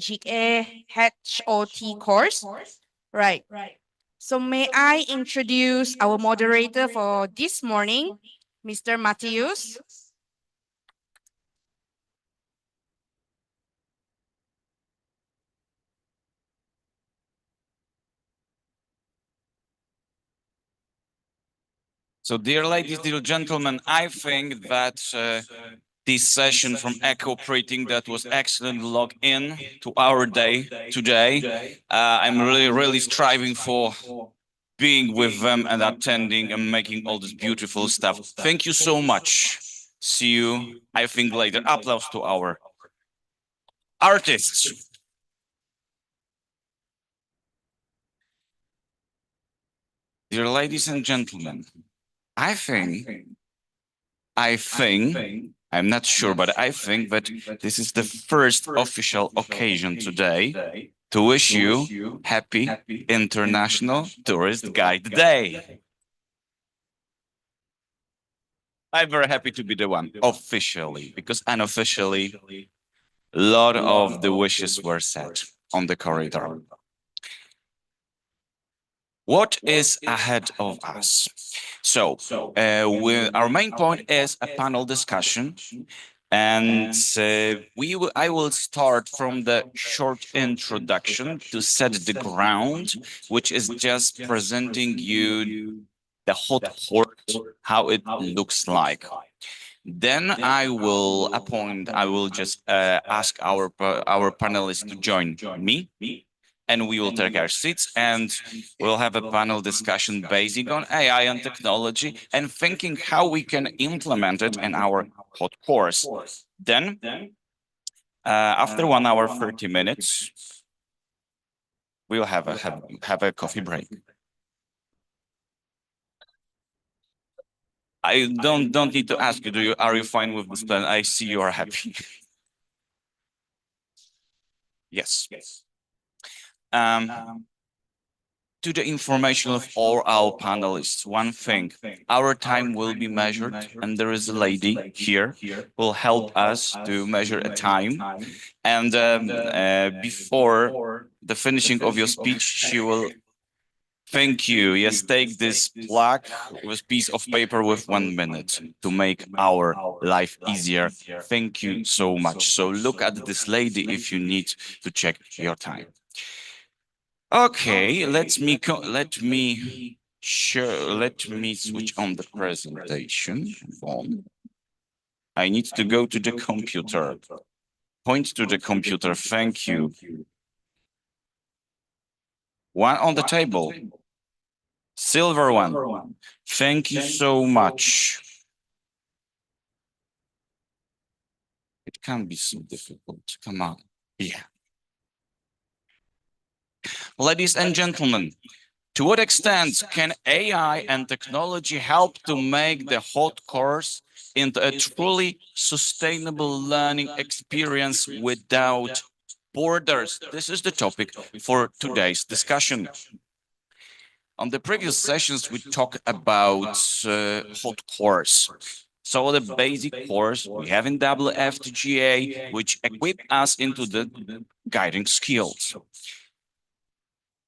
GA HOT course. Right. So may I introduce our moderator for this morning, Mr. Matthius. So, dear ladies, dear gentlemen, I think that this session from Eco-Operating that was excellent log in to our day today. I'm really striving for being with them and attending and making all this beautiful stuff. Thank you so much. See you, I think, later. Applause to our artists. Dear ladies and gentlemen, I think I'm not sure, but I think that this is the first official occasion today to wish you happy International Tourist Guide Day. I'm very happy to be the one officially, because unofficially, a lot of the wishes were said on the corridor. What is ahead of us? So, our main point is a panel discussion, and I will start from the short introduction to set the ground, which is just presenting you the hot course, how it looks like. Then I will just ask our panelists to join me, and we will take our seats and we'll have a panel discussion basing on AI and technology and thinking how we can implement it in our hot course. Then, after 1 hour 30 minutes, we'll have a coffee break. I don't need to ask you, are you fine with this plan? I see you are happy. Yes. To the information of all our panelists, one thing, our time will be measured, and there is a lady here who will help us to measure a time. And before the finishing of your speech, she will thank you. Yes, take this plaque with piece of paper with 1 minute to make our life easier. Thank you so much. So look at this lady if you need to check your time. Okay, let me switch on the presentation form. I need to go to the computer. Point to the computer. Thank you. One on the table. Silver one. Thank you so much. It can't be so difficult. Come on. Yeah. Ladies and gentlemen, to what extent can AI and technology help to make the hot course into a truly sustainable learning experience without borders? This is the topic for today's discussion. On the previous sessions, we talked about hot course. So the basic course we have in WFTGA, which equip us into the guiding skills.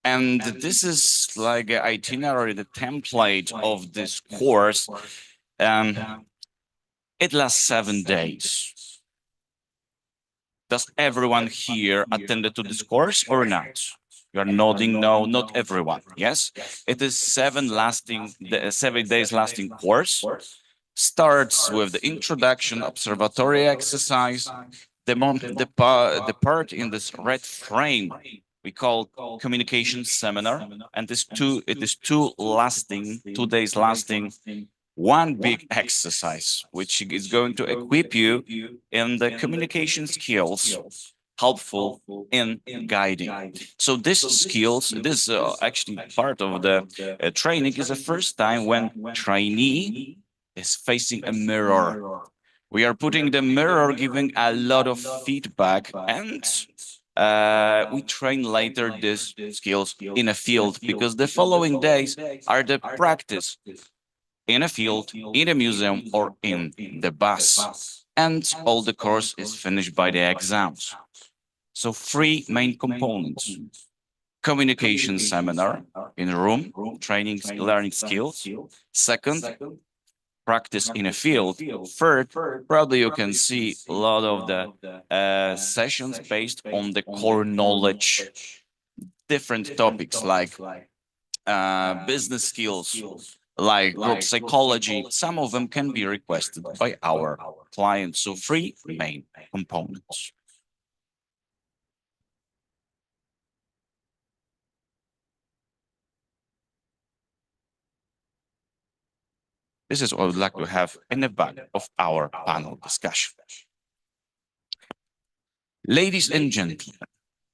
And this is like an itinerary, the template of this course. It lasts 7 days. Does everyone here attended to this course or not? You're nodding no, not everyone. Yes, it is 7 days lasting course. Starts with the introduction observatory exercise. The part in this red frame we call communication seminar, and it is 2 days lasting, one big exercise, which is going to equip you in the communication skills helpful in guiding. So this actually part of the training is the first time when trainee is facing a mirror. We are putting the mirror, giving a lot of feedback, and we train later these skills in a field, because the following days are the practice in a field, in a museum, or in the bus. And all the course is finished by the exams. So three main components: communication seminar in a room, training, learning skills. Second, practice in a field. Third, probably you can see a lot of the sessions based on the core knowledge, different topics like business skills, like group psychology. Some of them can be requested by our clients. So three main components. This is what I would like to have in the back of our panel discussion. Ladies and gentlemen,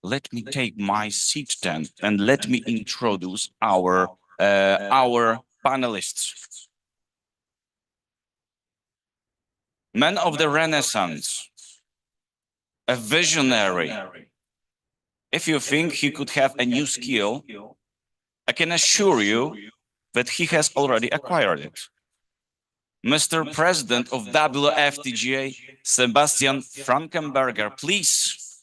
let me take my seat then and let me introduce our panelists. Man of the Renaissance, a visionary. If you think he could have a new skill, I can assure you that he has already acquired it. Mr. President of WFTGA, Sebastian Frankenberger, please.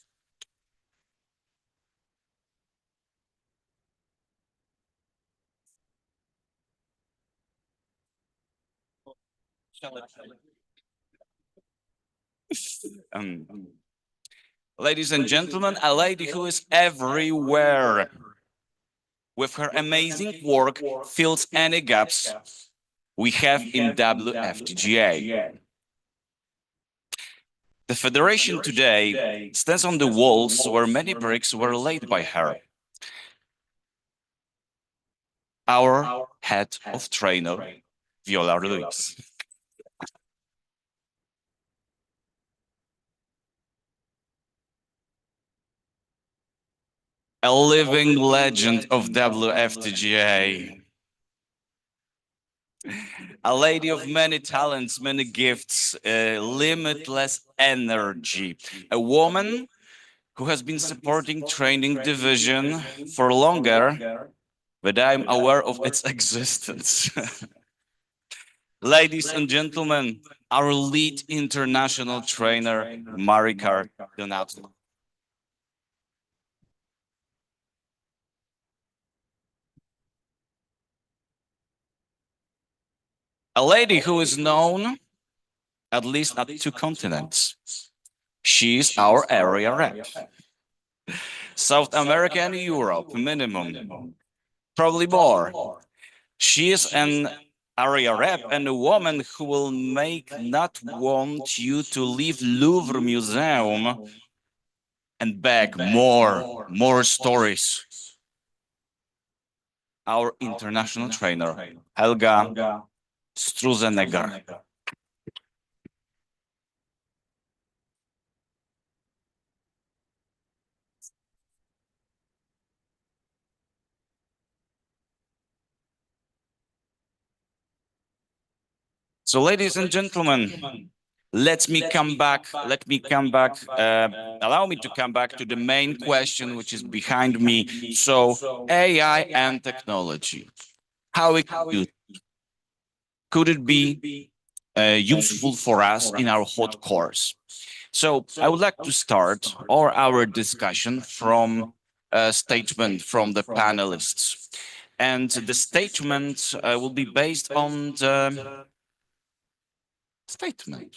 Ladies and gentlemen, a lady who is everywhere with her amazing work fills any gaps we have in WFTGA. The Federation today stands on the walls where many bricks were laid by her. Our head of trainer, Viola Ruiz. A living legend of WFTGA. A lady of many talents, many gifts, limitless energy. A woman who has been supporting training division for longer than I'm aware of its existence. Ladies and gentlemen, our lead international trainer, Maricar Donato. A lady who is known at least at 2 continents. She's our area rep. South America and Europe, minimum. Probably more. She is an area rep and a woman who will not want you to leave Louvre Museum and beg more stories. Our international trainer, Helga Struzenegger. So, ladies and gentlemen, let me come back. Allow me to come back to the main question, which is behind me. So, AI and technology. How could it be useful for us in our hot course? So, I would like to start our discussion from a statement from the panelists. And the statement will be based on the statement.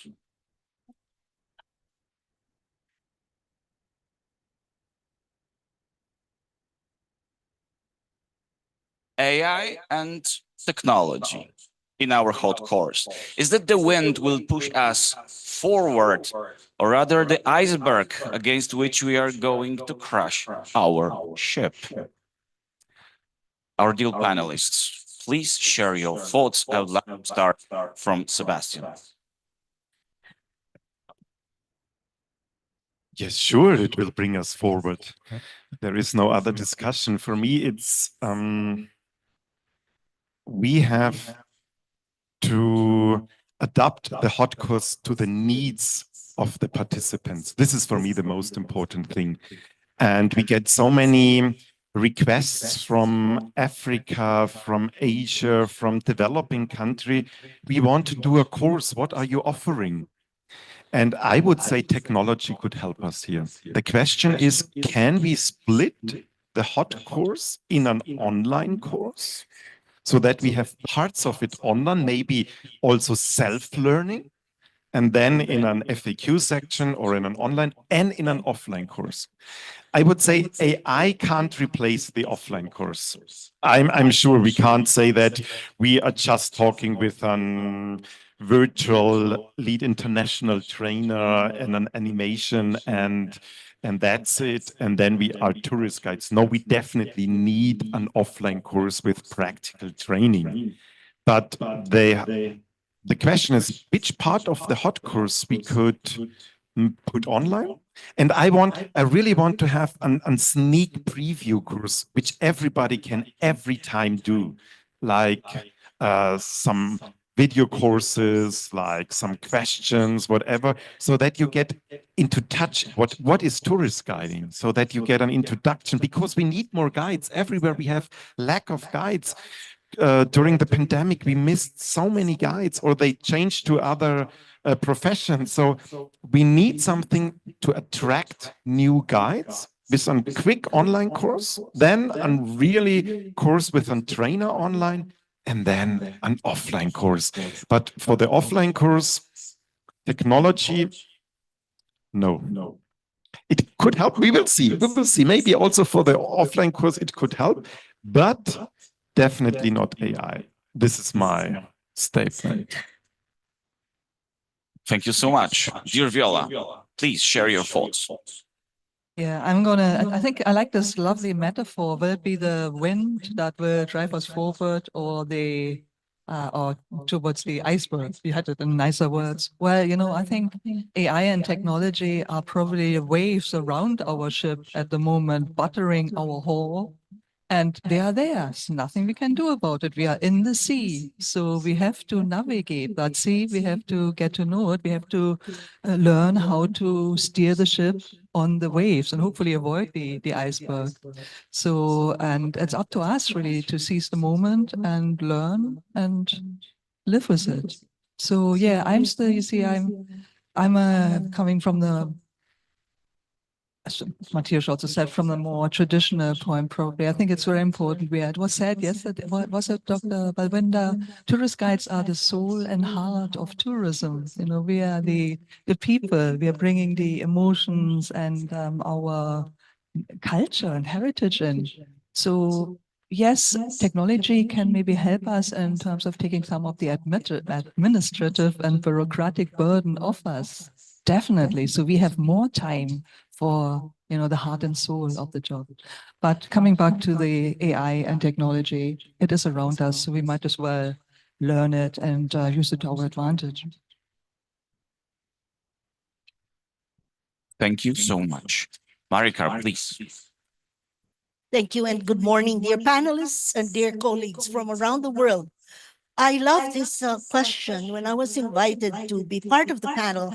AI and technology in our hot course. Is that the wind will push us forward, or rather the iceberg against which we are going to crash our ship? Our dear panelists, please share your thoughts. I would like to start from Sebastian. Yes, sure, it will bring us forward. There is no other discussion. For me, it's we have to adapt the hot course to the needs of the participants. This is for me the most important thing. And we get so many requests from Africa, from Asia, from developing country. We want to do a course. What are you offering? And I would say technology could help us here. The question is, can we split the hot course in an online course so that we have parts of it online, maybe also self-learning, and then in an FAQ section or in an online and in an offline course? I would say AI can't replace the offline course. I'm sure we can't say that we are just talking with an virtual lead international trainer and an animation and that's it. And then we are tourist guides. No, we definitely need an offline course with practical training. But the question is, which part of the hot course we could put online? And I really want to have a sneak preview course, which everybody can every time do, like some video courses, like some questions, whatever, so that you get into touch. What is tourist guiding? So that you get an introduction, because we need more guides. Everywhere we have lack of guides. During the pandemic, we missed so many guides, or they changed to other professions. So we need something to attract new guides with a quick online course, then a really course with a trainer online, and then an offline course. But for the offline course, technology, no. It could help. We will see. We will see. Maybe also for the offline course, it could help, but definitely not AI. This is my statement. Thank you so much. Dear Viola, please share your thoughts. Yeah, I think I like this lovely metaphor. Will it be the wind that will drive us forward, or or towards the iceberg? You had it in nicer words. Well, I think AI and technology are probably waves around our ship at the moment, buttering our hull. And they are there. There's nothing we can do about it. We are in the sea. So we have to navigate that sea. We have to get to know it. We have to learn how to steer the ship on the waves and hopefully avoid the iceberg. So, and it's up to us really to seize the moment and learn and live with it. So yeah, I'm still, you see, I'm coming from the, as Matthias also said, from the more traditional point, probably. I think it's very important. It was said yesterday, was it Dr. Balwinder? Tourist guides are the soul and heart of tourism. We are the people. We are bringing the emotions and our culture and heritage in. So yes, technology can maybe help us in terms of taking some of the administrative and bureaucratic burden off us. Definitely. So we have more time for, the heart and soul of the job. But coming back to the AI and technology, it is around us. So we might as well learn it and use it to our advantage. Thank you so much. Marika, please. Thank you and good morning, dear panelists and dear colleagues from around the world. I love this question. When I was invited to be part of the panel,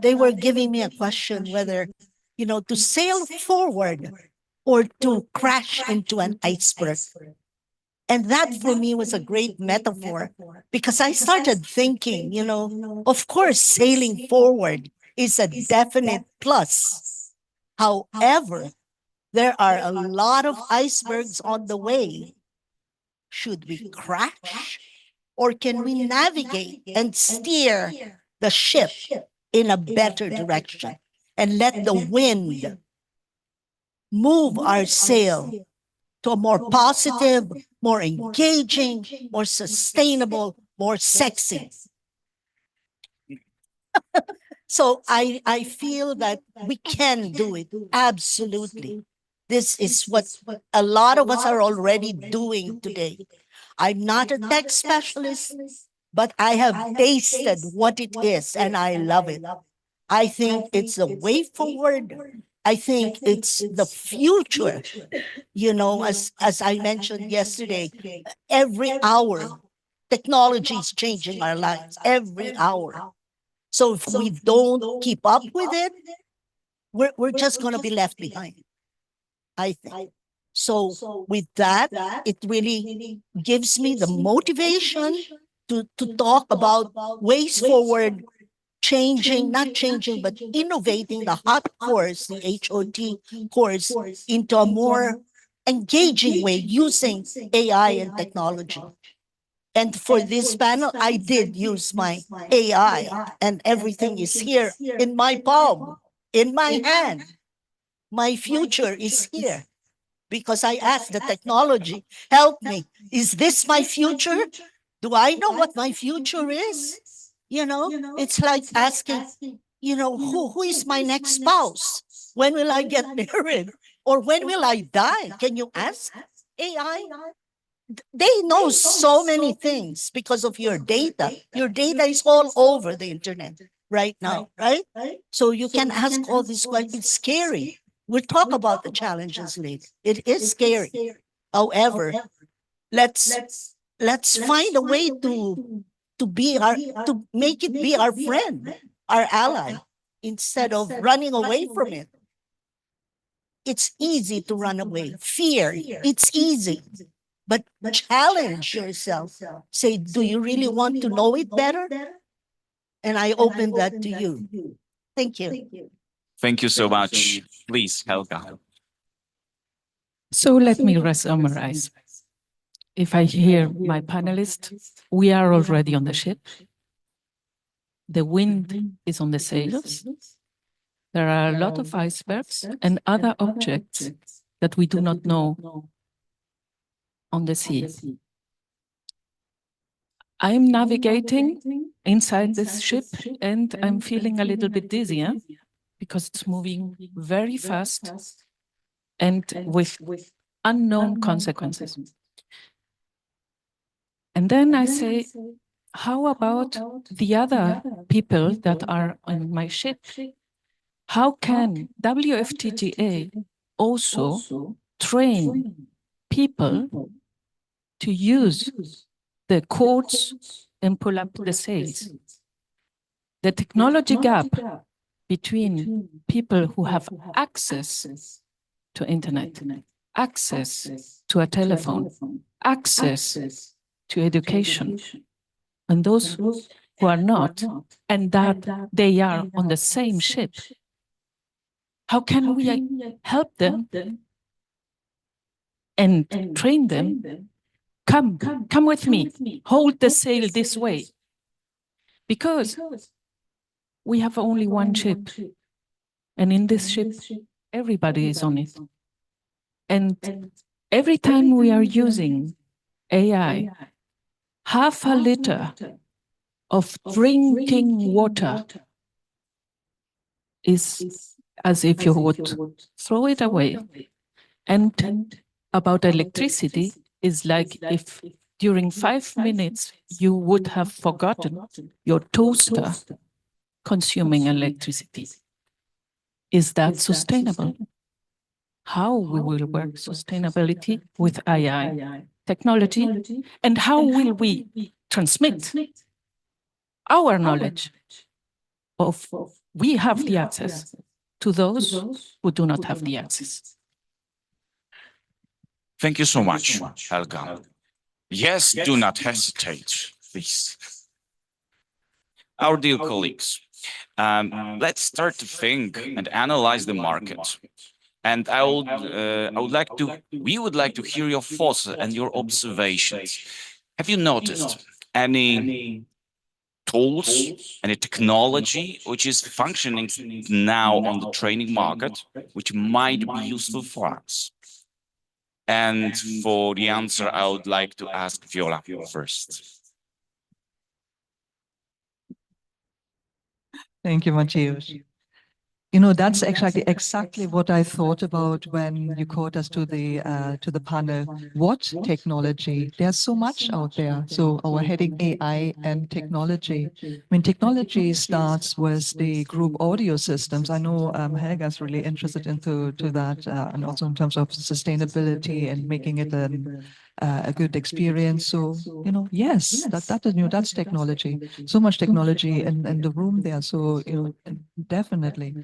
they were giving me a question whether, to sail forward or to crash into an iceberg. And that for me was a great metaphor because I started thinking, of course, sailing forward is a definite plus. However, there are a lot of icebergs on the way. Should we crash or can we navigate and steer the ship in a better direction and let the wind move our sail to a more positive, more engaging, more sustainable, more sexy? So I feel that we can do it. Absolutely. This is what a lot of us are already doing today. I'm not a tech specialist, but I have tasted what it is and I love it. I think it's the way forward. I think it's the future. As I mentioned yesterday, every hour, technology is changing our lives, every hour. So if we don't keep up with it, we're just going to be left behind, I think. So with that, it really gives me the motivation to talk about ways forward changing, not changing, but innovating the hot course, the HOT course, into a more engaging way using AI and technology. And for this panel, I did use my AI, and everything is here in my palm, in my hand. My future is here because I asked the technology, help me. Is this my future? Do I know what my future is? You know, it's like asking, who is my next spouse? When will I get married? Or when will I die? Can you ask AI? They know so many things because of your data. Your data is all over the internet right now, right? So you can ask all these questions. It's scary. We'll talk about the challenges later. It is scary. However, let's find a way to make it be our friend, our ally, instead of running away from it. It's easy to run away. Fear, it's easy. But challenge yourself. Say, do you really want to know it better? And I open that to you. Thank you. Thank you so much. Please, Helga. So let me summarize. If I hear my panelists, we are already on the ship. The wind is on the sails. There are a lot of icebergs and other objects that we do not know on the sea. I'm navigating inside this ship and I'm feeling a little bit dizzy because it's moving very fast and with unknown consequences. And then I say, how about the other people that are on my ship? How can WFTDA also train people to use the codes and pull up the sails? The technology gap between people who have access to internet, access to a telephone, access to education, and those who are not, and that they are on the same ship. How can we help them and train them? Come with me, hold the sail this way. Because we have only one ship, and in this ship, everybody is on it. And every time we are using AI, half a liter of drinking water is as if you would throw it away. And about electricity is like if during 5 minutes you would have forgotten your toaster consuming electricity. Is that sustainable? How we will work sustainability with AI technology, and how will we transmit our knowledge of we have the access to those who do not have the access. Thank you so much, Helga. Yes, do not hesitate, please. Our dear colleagues, let's start to think and analyze the market. And we would like to hear your thoughts and your observations. Have you noticed any tools, any technology which is functioning now on the training market, which might be useful for us? And for the answer, I would like to ask Viola first. Thank you, Maciej. You know, that's exactly what I thought about when you called us to the panel. What technology? There's so much out there. So our heading AI and technology. I mean, technology starts with the group audio systems. I know Helga's really interested into that, and also in terms of sustainability and making it a good experience. So, you know, yes, that is new. That's technology. So much technology in the room there. So, you know, definitely.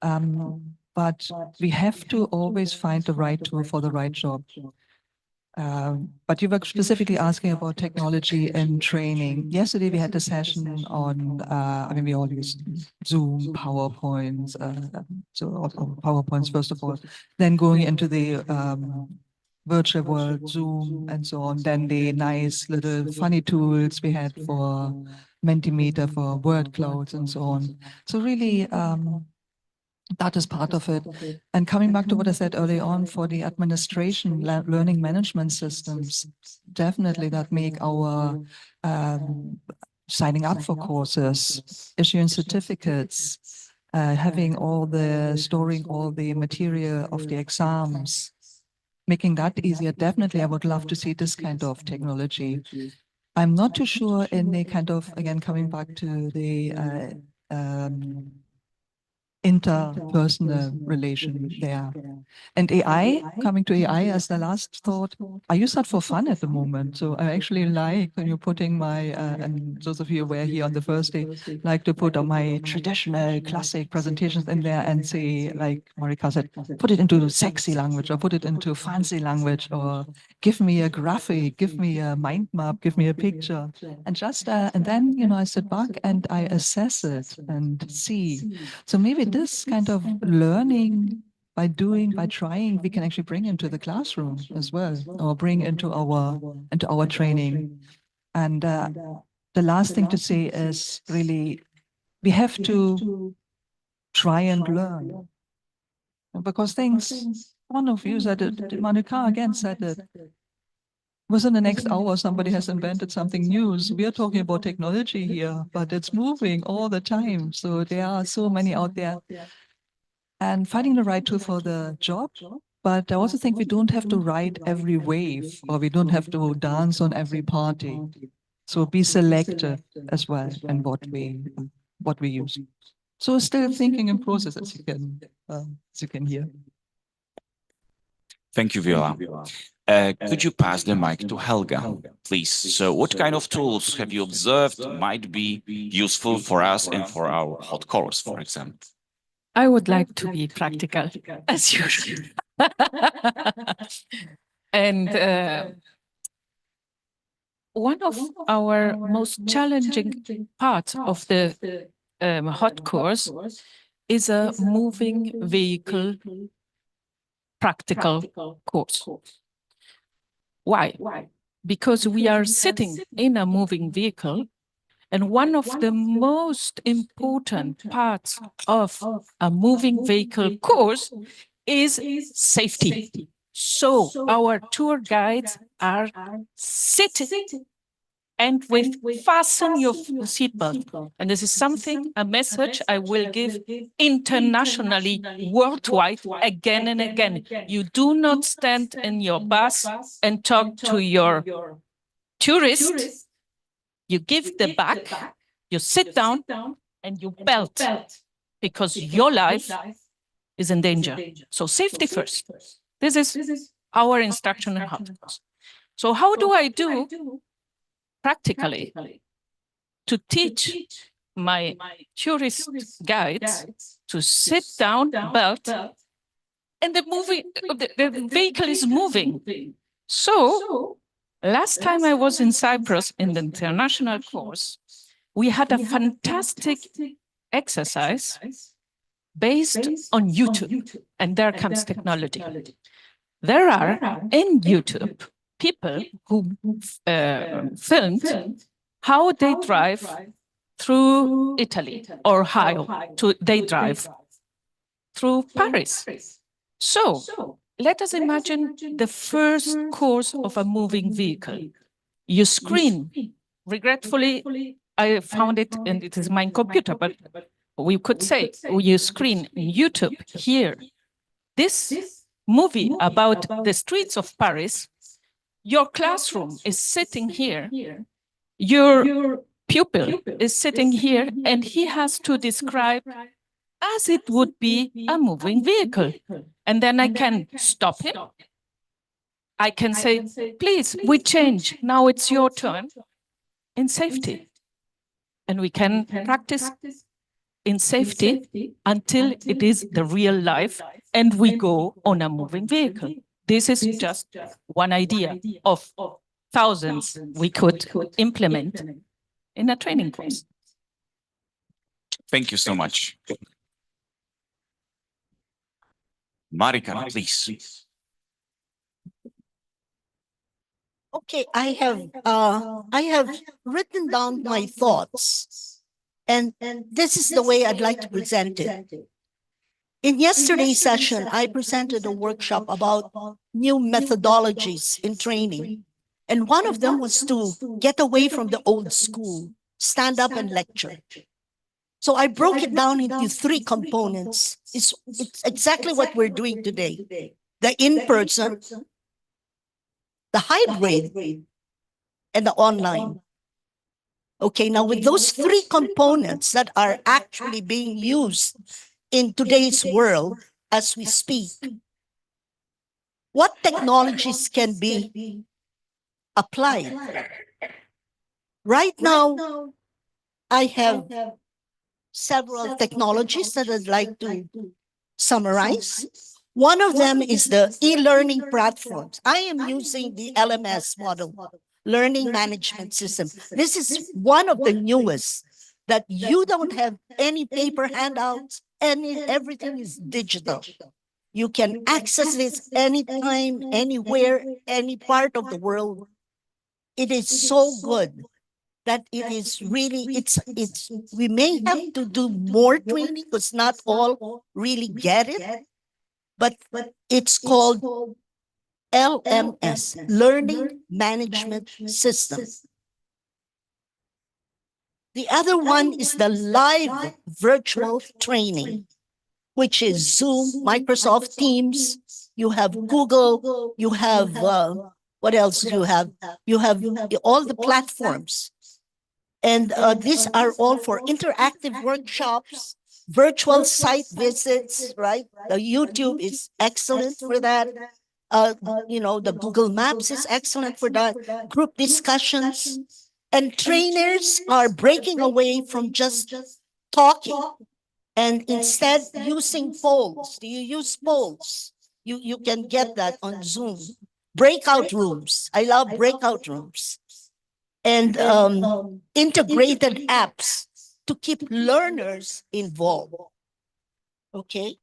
But we have to always find the right tool for the right job. But you were specifically asking about technology and training. Yesterday we had a session on, I mean, we all use Zoom, PowerPoints, PowerPoints first of all, then going into the virtual world, Zoom and so on, then the nice little funny tools we had for Mentimeter, for word clouds and so on. So really, that is part of it. And coming back to what I said earlier on for the administration, learning management systems, definitely that make our signing up for courses, issuing certificates, having storing all the material of the exams, making that easier. Definitely, I would love to see this kind of technology. I'm not too sure in the kind of, again, coming back to the interpersonal relation there. And AI, coming to AI as the last thought, I use that for fun at the moment. So I actually like when you're putting my, and those of you who were here on the first day, like to put on my traditional classic presentations in there and say, like Marika said, put it into sexy language or put it into fancy language or give me a graphic, give me a mind map, give me a picture. And just, and then, you know, I sit back and I assess it and see. So maybe this kind of learning by trying, we can actually bring into the classroom as well, or bring into our training. And the last thing to say is really, we have to try and learn. Because things, one of you said it, Manuka again said it, within the next hour, somebody has invented something new. So we are talking about technology here, but it's moving all the time. So there are so many out there. And finding the right tool for the job. But I also think we don't have to ride every wave, or we don't have to dance on every party. So be selective as well in what we use. So still thinking in process, as you can hear. Thank you, Viola. Could you pass the mic to Helga, please? So what kind of tools have you observed might be useful for us and for our hot course, for example? I would like to be practical, as usual. And one of our most challenging parts of the hot course is a moving vehicle practical course. Why? Because we are sitting in a moving vehicle, and one of the most important parts of a moving vehicle course is safety. So our tour guides are sitting and with fasten your seatbelt. And this is something, a message I will give internationally, worldwide, again and again. You do not stand in your bus and talk to your tourist. You give the back, you sit down and you belt, because your life is in danger. So safety first. This is our instruction in hot course. So how do I do practically to teach my tourist guides to sit down, belt, and the vehicle is moving? So last time I was in Cyprus in the international course, we had a fantastic exercise based on YouTube, and there comes technology. There are in YouTube people who filmed how they drive through Italy, or how they drive through Paris. So let us imagine the first course of a moving vehicle. You screen. Regretfully, I found it, and it is my computer, but we could say you screen in YouTube here this movie about the streets of Paris. Your classroom is sitting here. Your pupil is sitting here, and he has to describe as it would be a moving vehicle. And then I can stop him. I can say, please, we change. Now it's your turn, in safety. And we can practice in safety until it is the real life and we go on a moving vehicle. This is just one idea of thousands we could implement in a training course. Thank you so much. Marika, please. Okay, I have written down my thoughts, and this is the way I'd like to present it. In yesterday's session, I presented a workshop about new methodologies in training. And one of them was to get away from the old school, stand up and lecture. So I broke it down into three components. It's exactly what we're doing today. The in-person, the hybrid, and the online. Okay, now with those three components that are actually being used in today's world as we speak, what technologies can be applied? Right now, I have several technologies that I'd like to summarize. One of them is the e-learning platforms. I am using the LMS model, Learning Management System. This is one of the newest that you don't have any paper handouts, everything is digital. You can access this anytime, anywhere, any part of the world. It is so good that it is really, we may have to do more training because not all really get it, but it's called LMS, Learning Management System. The other one is the live virtual training, which is Zoom, Microsoft Teams. You have Google, you have, what else do you have? You have all the platforms. And these are all for interactive workshops, virtual site visits, right? The YouTube is excellent for that. The Google Maps is excellent for that. Group discussions. And trainers are breaking away from just talking and instead using polls. Do you use polls? You can get that on Zoom. Breakout rooms. I love breakout rooms. And integrated apps to keep learners involved. Okay.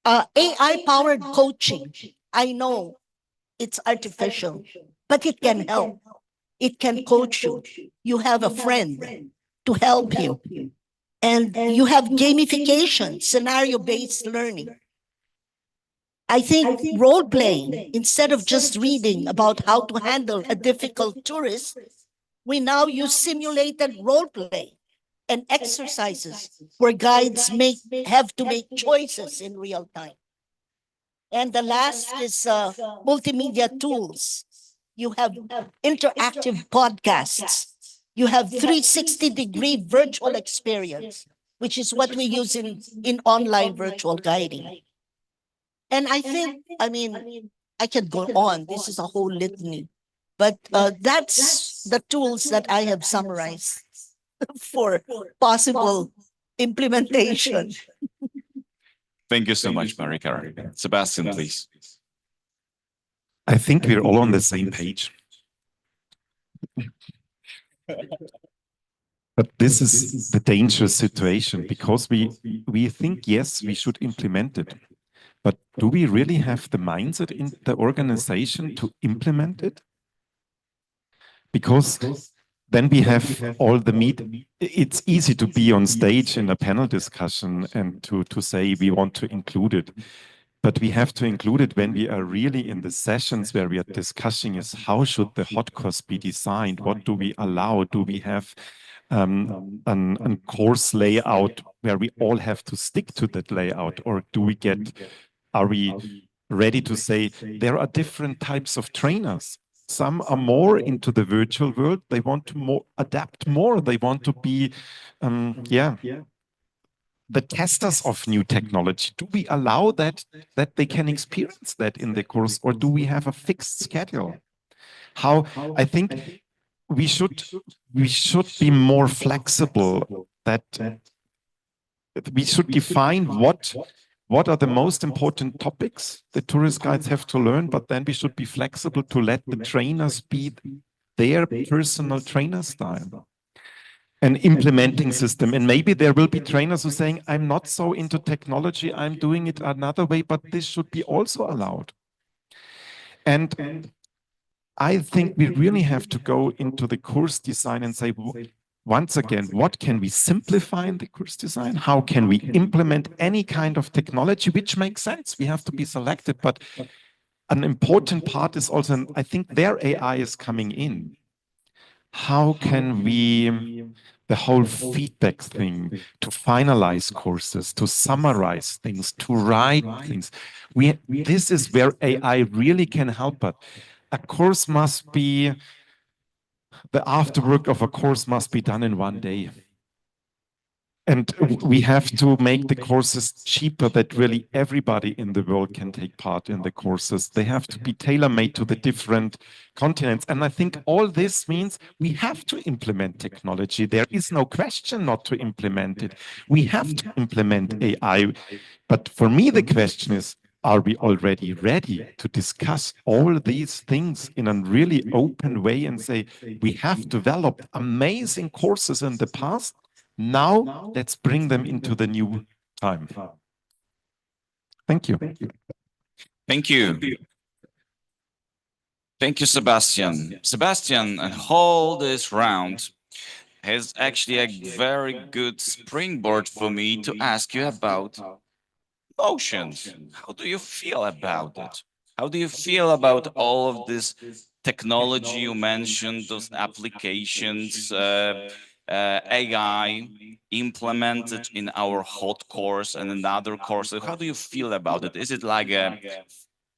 AI-powered coaching. I know it's artificial, but it can help. It can coach you. You have a friend to help you. And you have gamification, scenario-based learning. I think role-playing, instead of just reading about how to handle a difficult tourist, we now use simulated role-play and exercises where guides have to make choices in real time. And the last is multimedia tools. You have interactive podcasts. You have 360-degree virtual experience, which is what we use in online virtual guiding. And I think, I can go on. This is a whole litany. But that's the tools that I have summarized for possible implementation. Thank you so much, Marika. Sebastian, please. I think we're all on the same page. But this is the dangerous situation because we think, yes, we should implement it. But do we really have the mindset in the organization to implement it? Because then we have all the it's easy to be on stage in a panel discussion and to say we want to include it. But we have to include it when we are really in the sessions where we are discussing is how should the hot course be designed? What do we allow? Do we have a course layout where we all have to stick to that layout? Or are we ready to say there are different types of trainers? Some are more into the virtual world. They want to adapt more. They want to be, the testers of new technology. Do we allow that they can experience that in the course, or do we have a fixed schedule? I think we should be more flexible. That we should define what what are the most important topics the tourist guides have to learn, but then we should be flexible to let the trainers be their personal trainer style. An implementing system. And maybe there will be trainers who are saying, I'm not so into technology, I'm doing it another way, but this should be also allowed. And I think we really have to go into the course design and say, once again, what can we simplify in the course design? How can we implement any kind of technology, which makes sense? We have to be selective, but an important part is also, and I think their AI is coming in. How can we, the whole feedback thing, to finalize courses, to summarize things, to write things. This is where AI really can help us. A course must be, the afterwork of a course must be done in one day. And we have to make the courses cheaper that really everybody in the world can take part in the courses. They have to be tailor-made to the different continents. And I think all this means we have to implement technology. There is no question not to implement it. We have to implement AI. But for me, the question is, are we already ready to discuss all these things in a really open way and say, we have developed amazing courses in the past. Now, let's bring them into the new time. Thank you. Thank you. Thank you, Sebastian. Sebastian, and all this round has actually a very good springboard for me to ask you about emotions. How do you feel about it? How do you feel about all of this technology you mentioned, those applications, AI implemented in our hot course and in other courses? How do you feel about it? Is it like a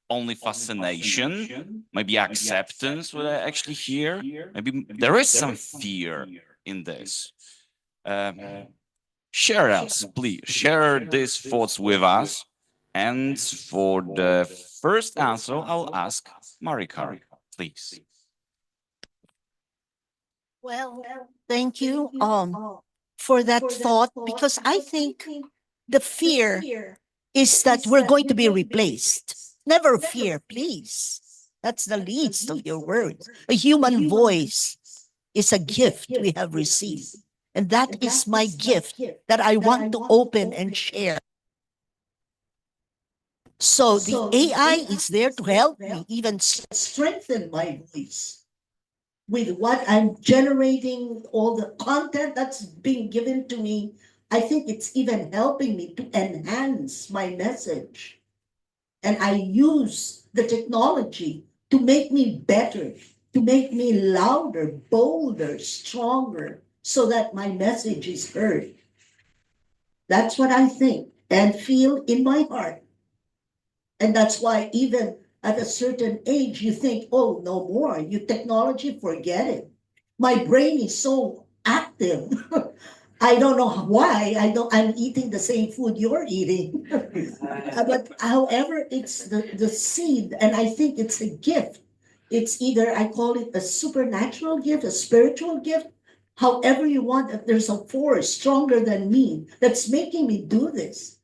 only fascination, maybe acceptance, what I actually hear? Maybe there is some fear in this. Share us, please. Share these thoughts with us. And for the first answer, I'll ask Marika, please. Well, thank you for that thought, because I think the fear is that we're going to be replaced. Never fear, please. That's the least of your words. A human voice is a gift we have received. And that is my gift that I want to open and share. So the AI is there to help me even strengthen my voice with what I'm generating, all the content that's being given to me. I think it's even helping me to enhance my message. And I use the technology to make me better, to make me louder, bolder, stronger, so that my message is heard. That's what I think and feel in my heart. And that's why even at a certain age, you think, oh, no more. You technology, forget it. My brain is so active. I don't know why. I'm eating the same food you're eating. But however, it's the seed, and I think it's a gift. It's either, I call it a supernatural gift, a spiritual gift. However you want, if there's a force stronger than me that's making me do this.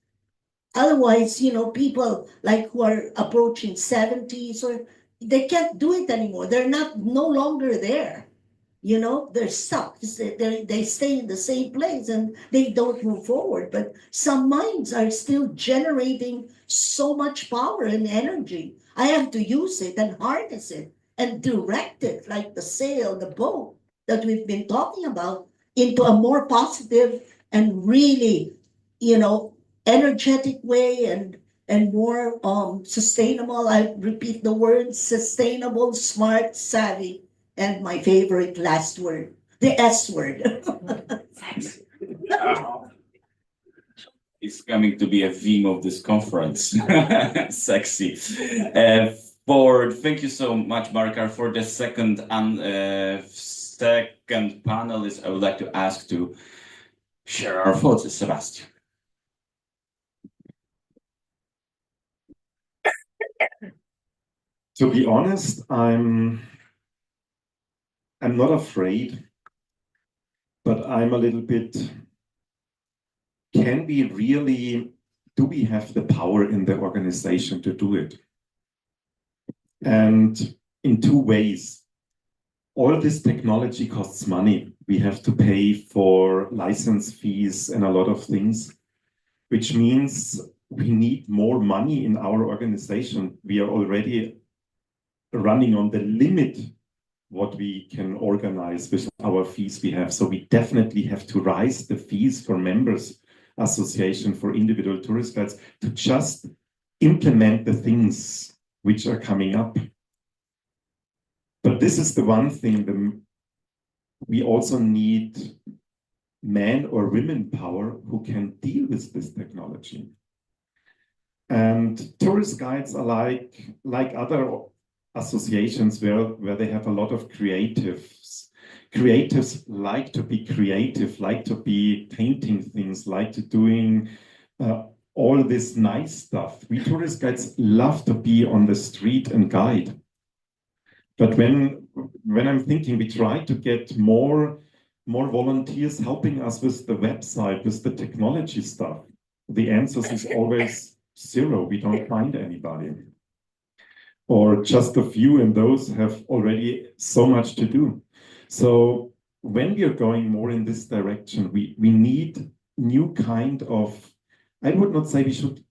Otherwise, people like who are approaching 70s, or they can't do it anymore. They're no longer there. They're stuck. They stay in the same place and they don't move forward. But some minds are still generating so much power and energy. I have to use it and harness it and direct it, like the sail, the boat that we've been talking about, into a more positive and really, energetic way and more sustainable. I repeat the word sustainable, smart, savvy, and my favorite last word, the S word. It's coming to be a theme of this conference. Sexy. Thank you so much, Marika. For the second panelist, I would like to ask to share our thoughts, Sebastian. To be honest, I'm not afraid, but I'm a little bit, can we really do we have the power in the organization to do it? And in two ways. All this technology costs money. We have to pay for license fees and a lot of things, which means we need more money in our organization. We are already running on the limit what we can organize with our fees we have. So we definitely have to raise the fees for members association, for individual tourist guides, to just implement the things which are coming up. But this is the one thing, we also need men or women power who can deal with this technology. And tourist guides are like other associations where they have a lot of creatives. Creatives like to be creative, like to be painting things, like to doing all this nice stuff. We tourist guides love to be on the street and guide. But when I'm thinking, we try to get more volunteers helping us with the website, with the technology stuff. The answer is always zero. We don't find anybody. Or just a few, and those have already so much to do. So when we are going more in this direction, we need new kind of, I would not say we should,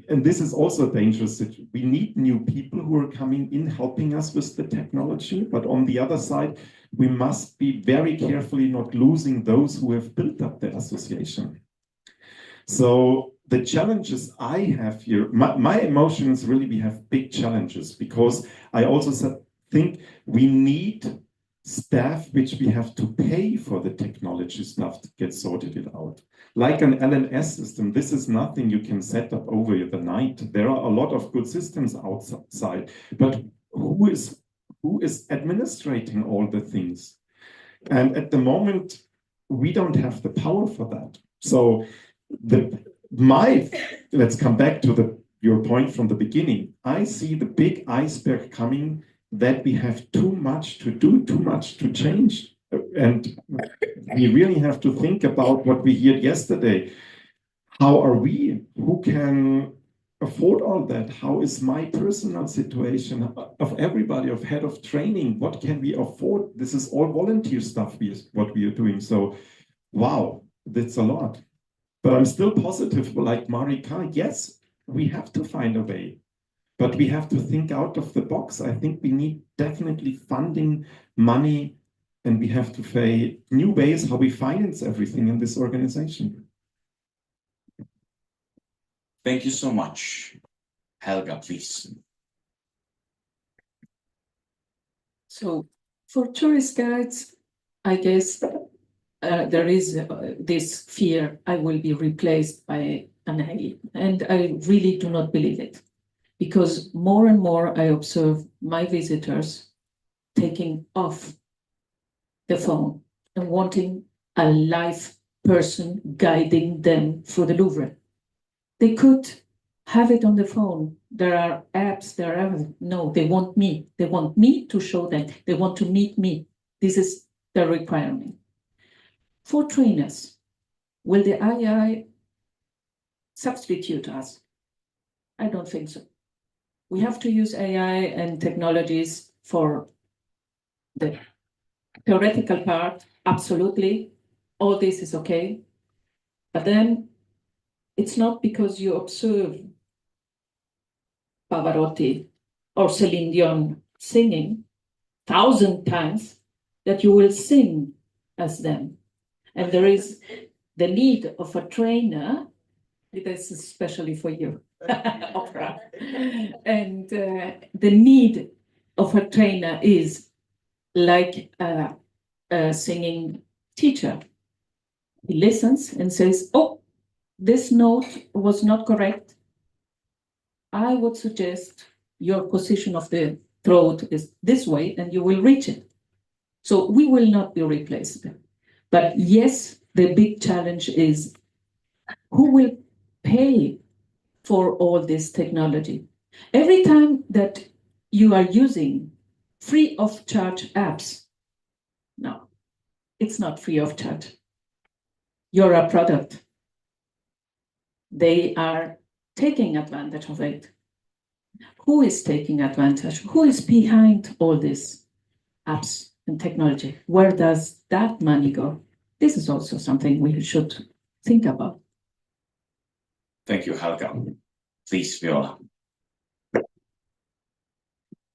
and this is also dangerous, we need new people who are coming in helping us with the technology, but on the other side, we must be very carefully not losing those who have built up the association. So the challenges I have here, my emotions really, we have big challenges, because I also think we need staff which we have to pay for the technology stuff to get sorted it out. Like an LMS system, this is nothing you can set up over the night. There are a lot of good systems outside, but who is administrating all the things? And at the moment, we don't have the power for that. So let's come back to your point from the beginning. I see the big iceberg coming, that we have too much to do, too much to change. And we really have to think about what we heard yesterday. How are we? Who can afford all that? How is my personal situation of everybody, of head of training? What can we afford? This is all volunteer stuff, what we are doing. So, wow, that's a lot. But I'm still positive, like Marika. Yes, we have to find a way. But we have to think out of the box. I think we need definitely funding, money, and we have to find new ways how we finance everything in this organization. Thank you so much. Helga, please. So for tourist guides, I guess there is this fear I will be replaced by an AI, and I really do not believe it. Because more and more I observe my visitors taking off the phone and wanting a live person guiding them through the Louvre. They could have it on the phone. There are apps, there are everything. No, they want me. They want me to show them. They want to meet me. This is the requirement. For trainers, will the AI substitute us? I don't think so. We have to use AI and technologies for the theoretical part, absolutely. All this is okay. But then it's not because you observe Pavarotti or Celine Dion singing 1,000 times that you will sing as them. And there is the need of a trainer. This is especially for you, opera. And the need of a trainer is like a singing teacher. He listens and says, oh, this note was not correct. I would suggest your position of the throat is this way and you will reach it. So we will not be replaced. But yes, the big challenge is who will pay for all this technology. Every time that you are using free of charge apps, no, it's not free of charge. You're a product. they are taking advantage of it. Who is taking advantage? Who is behind all these apps and technology? Where does that money go? This is also something we should think about. Thank you, Helga. Please, Viola.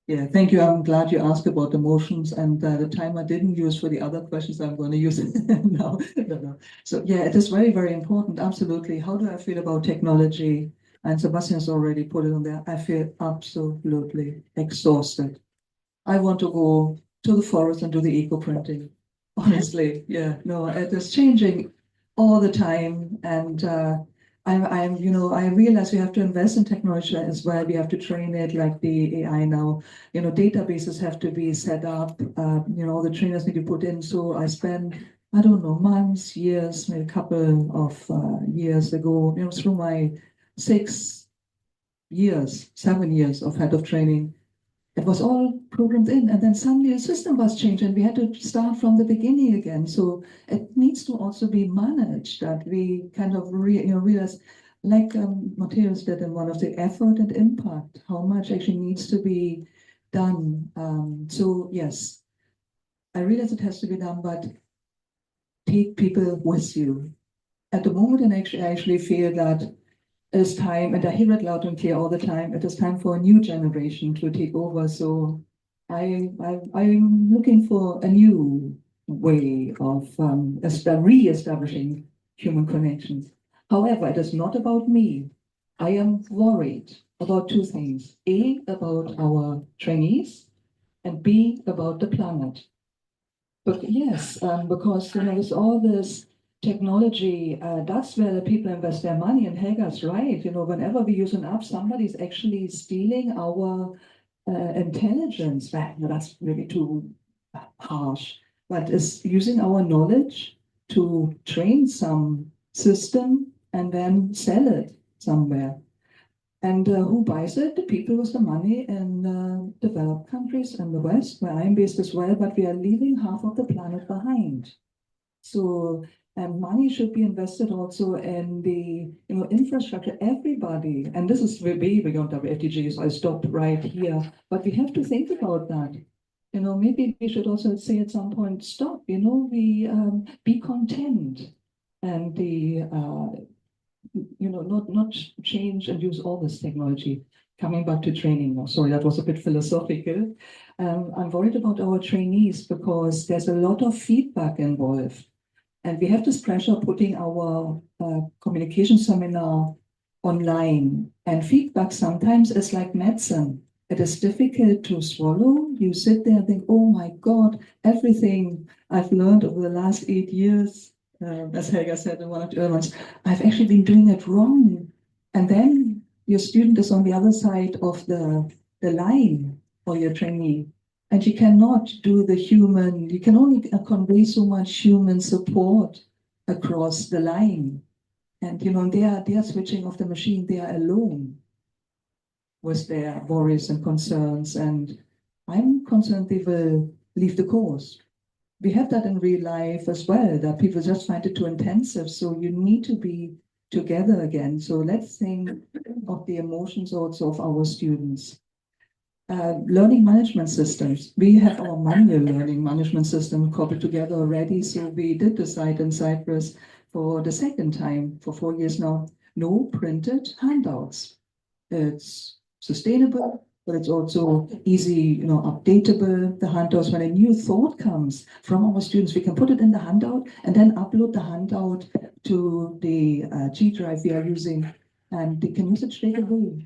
Yeah, thank you. I'm glad you asked about emotions, and the time I didn't use for the other questions, I'm going to use it now. No. So yeah, it is very, very important. Absolutely. How do I feel about technology? And Sebastian's already put it on there. I feel absolutely exhausted. I want to go to the forest and do the eco printing. Honestly, yeah, no, it is changing all the time, and I realize we have to invest in technology as well. We have to train it, like the AI now. Databases have to be set up. All the trainers need to put in. So I spend, I don't know, months, years, maybe a couple of years ago, through my 7 years of head of training. It was all programmed in, and then suddenly the system was changed, and we had to start from the beginning again. So it needs to also be managed, that we kind of realize, like Matthias did in one of the effort and impact, how much actually needs to be done. So yes, I realize it has to be done, but take people with you. At the moment, and I actually feel that it is time, and I hear it loud and clear all the time, it is time for a new generation to take over. So I'm looking for a new way of re-establishing human connections. However, it is not about me. I am worried about two things. A, about our trainees, and B, about the planet. But yes, because with all this technology, that's where the people invest their money. And Helga's right. Whenever we use an app, somebody's actually stealing our intelligence. Well, that's maybe too harsh, but is using our knowledge to train some system and then sell it somewhere. And who buys it? The people with the money in developed countries in the West, where I'm based as well, but we are leaving half of the planet behind. So money should be invested also in the infrastructure. Everybody, and this is way beyond WFTG, so I stopped right here. But we have to think about that. Maybe we should also say at some point, stop. We be content, and not change and use all this technology. Coming back to training now, sorry, that was a bit philosophical. I'm worried about our trainees because there's a lot of feedback involved. And we have this pressure putting our communication seminar online. And feedback sometimes is like medicine. It is difficult to swallow. You sit there and think, oh my God, everything I've learned over the last 8 years, as Helga said in one of the earlier ones, I've actually been doing it wrong. And then your student is on the other side of the line, or your trainee. And you cannot do the human, you can only convey so much human support across the line. And they are switching off the machine, they are alone with their worries and concerns. And I'm concerned they will leave the course. We have that in real life as well, that people just find it too intensive. So you need to be together again. So let's think of the emotions also of our students. Learning management systems. We have our manual learning management system cobbled together already. So we did decide in Cyprus for the second time for 4 years now, no printed handouts. It's sustainable, but it's also easy, updatable. The handouts, when a new thought comes from our students, we can put it in the handout and then upload the handout to the G drive we are using, and they can use it straight away.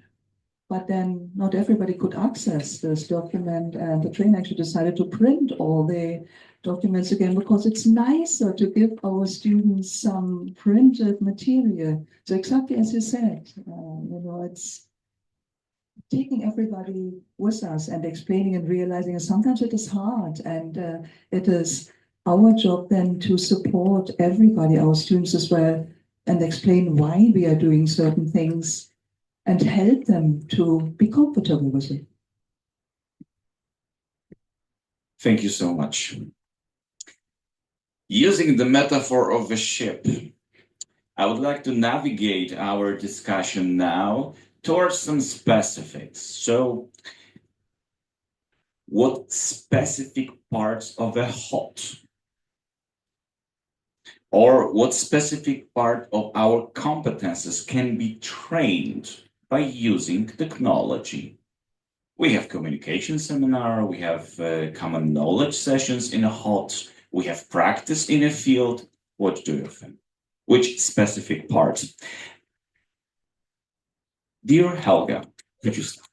But then not everybody could access this document, and the trainer actually decided to print all the documents again because it's nicer to give our students some printed material. So exactly as you said, it's taking everybody with us and explaining and realizing, and sometimes it is hard, and it is our job then to support everybody, our students as well, and explain why we are doing certain things and help them to be comfortable with it. Thank you so much. Using the metaphor of a ship, I would like to navigate our discussion now towards some specifics. So, what specific parts of a HOT or what specific part of our competences can be trained by using technology? We have communication seminar, we have common knowledge sessions in a HOT, we have practice in a field. What do you think? Which specific parts? Dear Helga, could you start?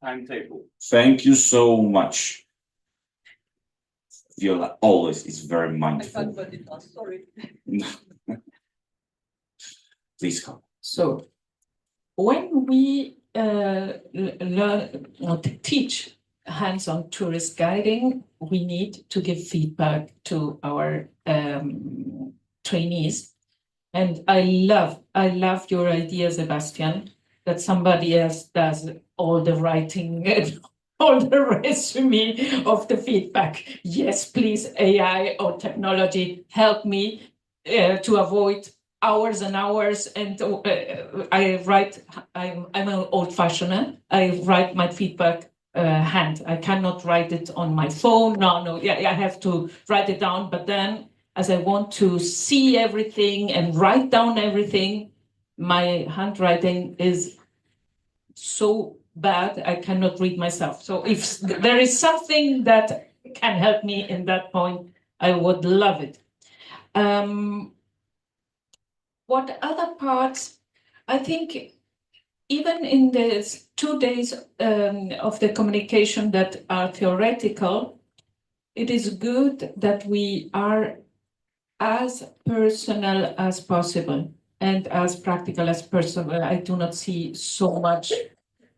Timetable. Thank you so much. Viola always is very mindful. Sorry. Please come. So when we learn or teach hands-on tourist guiding, we need to give feedback to our trainees. And I love your idea, Sebastian, that somebody else does all the writing and all the resume of the feedback. Yes, please, AI or technology, help me to avoid hours and hours. And I'm an old-fashioned. I write my feedback hand. I cannot write it on my phone. No, yeah, I have to write it down. But then, as I want to see everything and write down everything, my handwriting is so bad I cannot read myself. So if there is something that can help me in that point, I would love it. What other parts? I think even in the 2 days of the communication that are theoretical, it is good that we are as personal as possible and as practical as possible. I do not see so much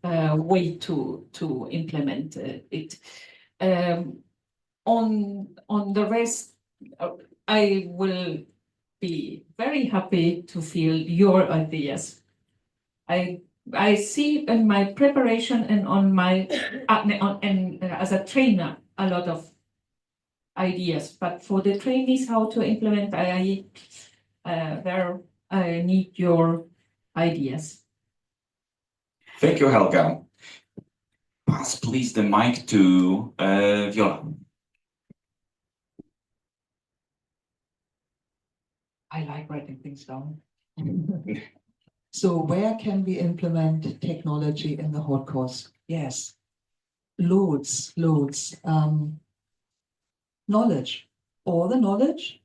way to implement it. On the rest, I will be very happy to feel your ideas. I see in my preparation and on my as a trainer a lot of ideas, but for the trainees how to implement AI, I need your ideas. Thank you, Helga. Pass please the mic to Viola. I like writing things down. So where can we implement technology in the hot course? Yes, loads. Knowledge, all the knowledge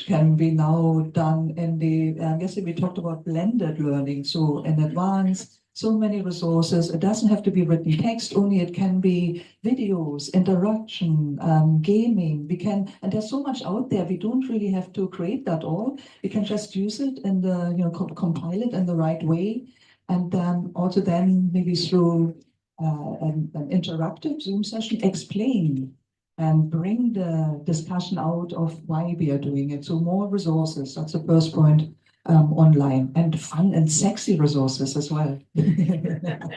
can be now done in the, I guess we talked about blended learning. So in advance, so many resources. It doesn't have to be written text only. It can be videos, interaction, gaming. We can, and there's so much out there. We don't really have to create that all. We can just use it and compile it in the right way, and also then maybe through an interactive Zoom session explain and bring the discussion out of why we are doing it. So more resources. That's the first point. Online, and fun and sexy resources as well. Then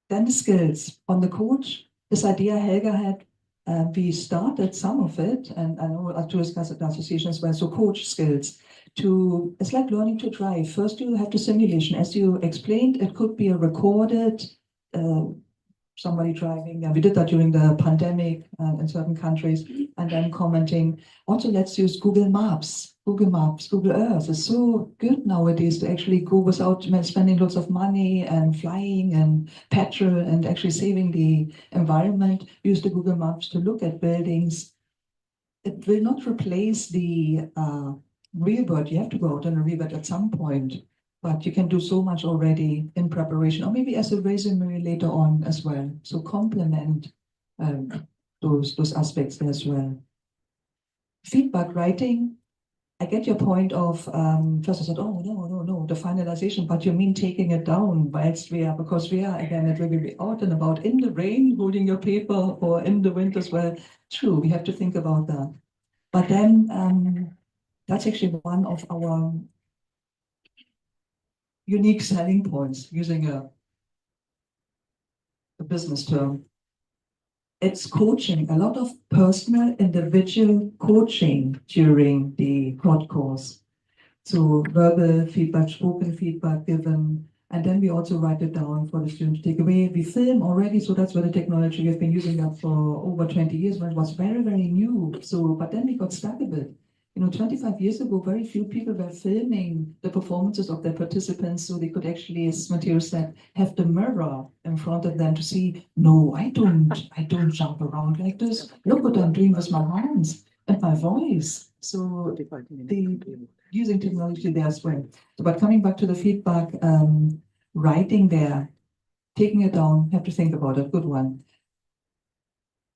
the skills on the coach. This idea Helga had, we started some of it, and I know our tourist association as well. So coach skills. It's like learning to drive. First, you have the simulation, as you explained. It could be a recorded. Somebody driving. We did that during the pandemic in certain countries, and then commenting. Also, let's use Google Maps. Google Earth is so good nowadays to actually go without spending lots of money and flying and petrol and actually saving the environment. Use the Google Maps to look at buildings. It will not replace the real world. You have to go out in a real world at some point. But you can do so much already in preparation, or maybe as a resume later on as well. So complement those aspects as well. Feedback writing. I get your point of, first I said, oh, no, the finalization, but you mean taking it down whilst because again, it will be out and about in the rain, holding your paper, or in the wind as well. True, we have to think about that. But then that's actually one of our unique selling points, using a a business term. It's coaching, a lot of personal individual coaching during the COD course. So verbal feedback, spoken feedback given, and then we also write it down for the student to take away. We film already, so that's where the technology, we've been using that for over 20 years, when it was very, very new. So, but then we got stuck a bit. 25 years ago, very few people were filming the performances of their participants, so they could actually, as Matthias said, have the mirror in front of them to see, no, I don't jump around like this. Look what I'm doing with my hands and my voice. So using technology there as well. But coming back to the feedback, writing there, taking it down, have to think about it, good one.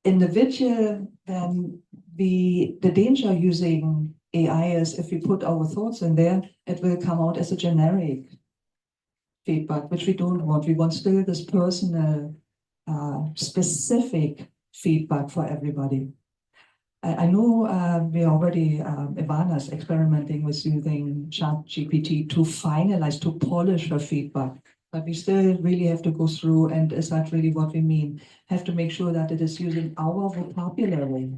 Individual, then the danger using AI is if we put our thoughts in there, it will come out as a generic feedback, which we don't want. We want still this personal, specific feedback for everybody. I know we already, Ivana's experimenting with using ChatGPT to finalize, to polish her feedback. But we still really have to go through, and is that really what we mean? Have to make sure that it is using our vocabulary,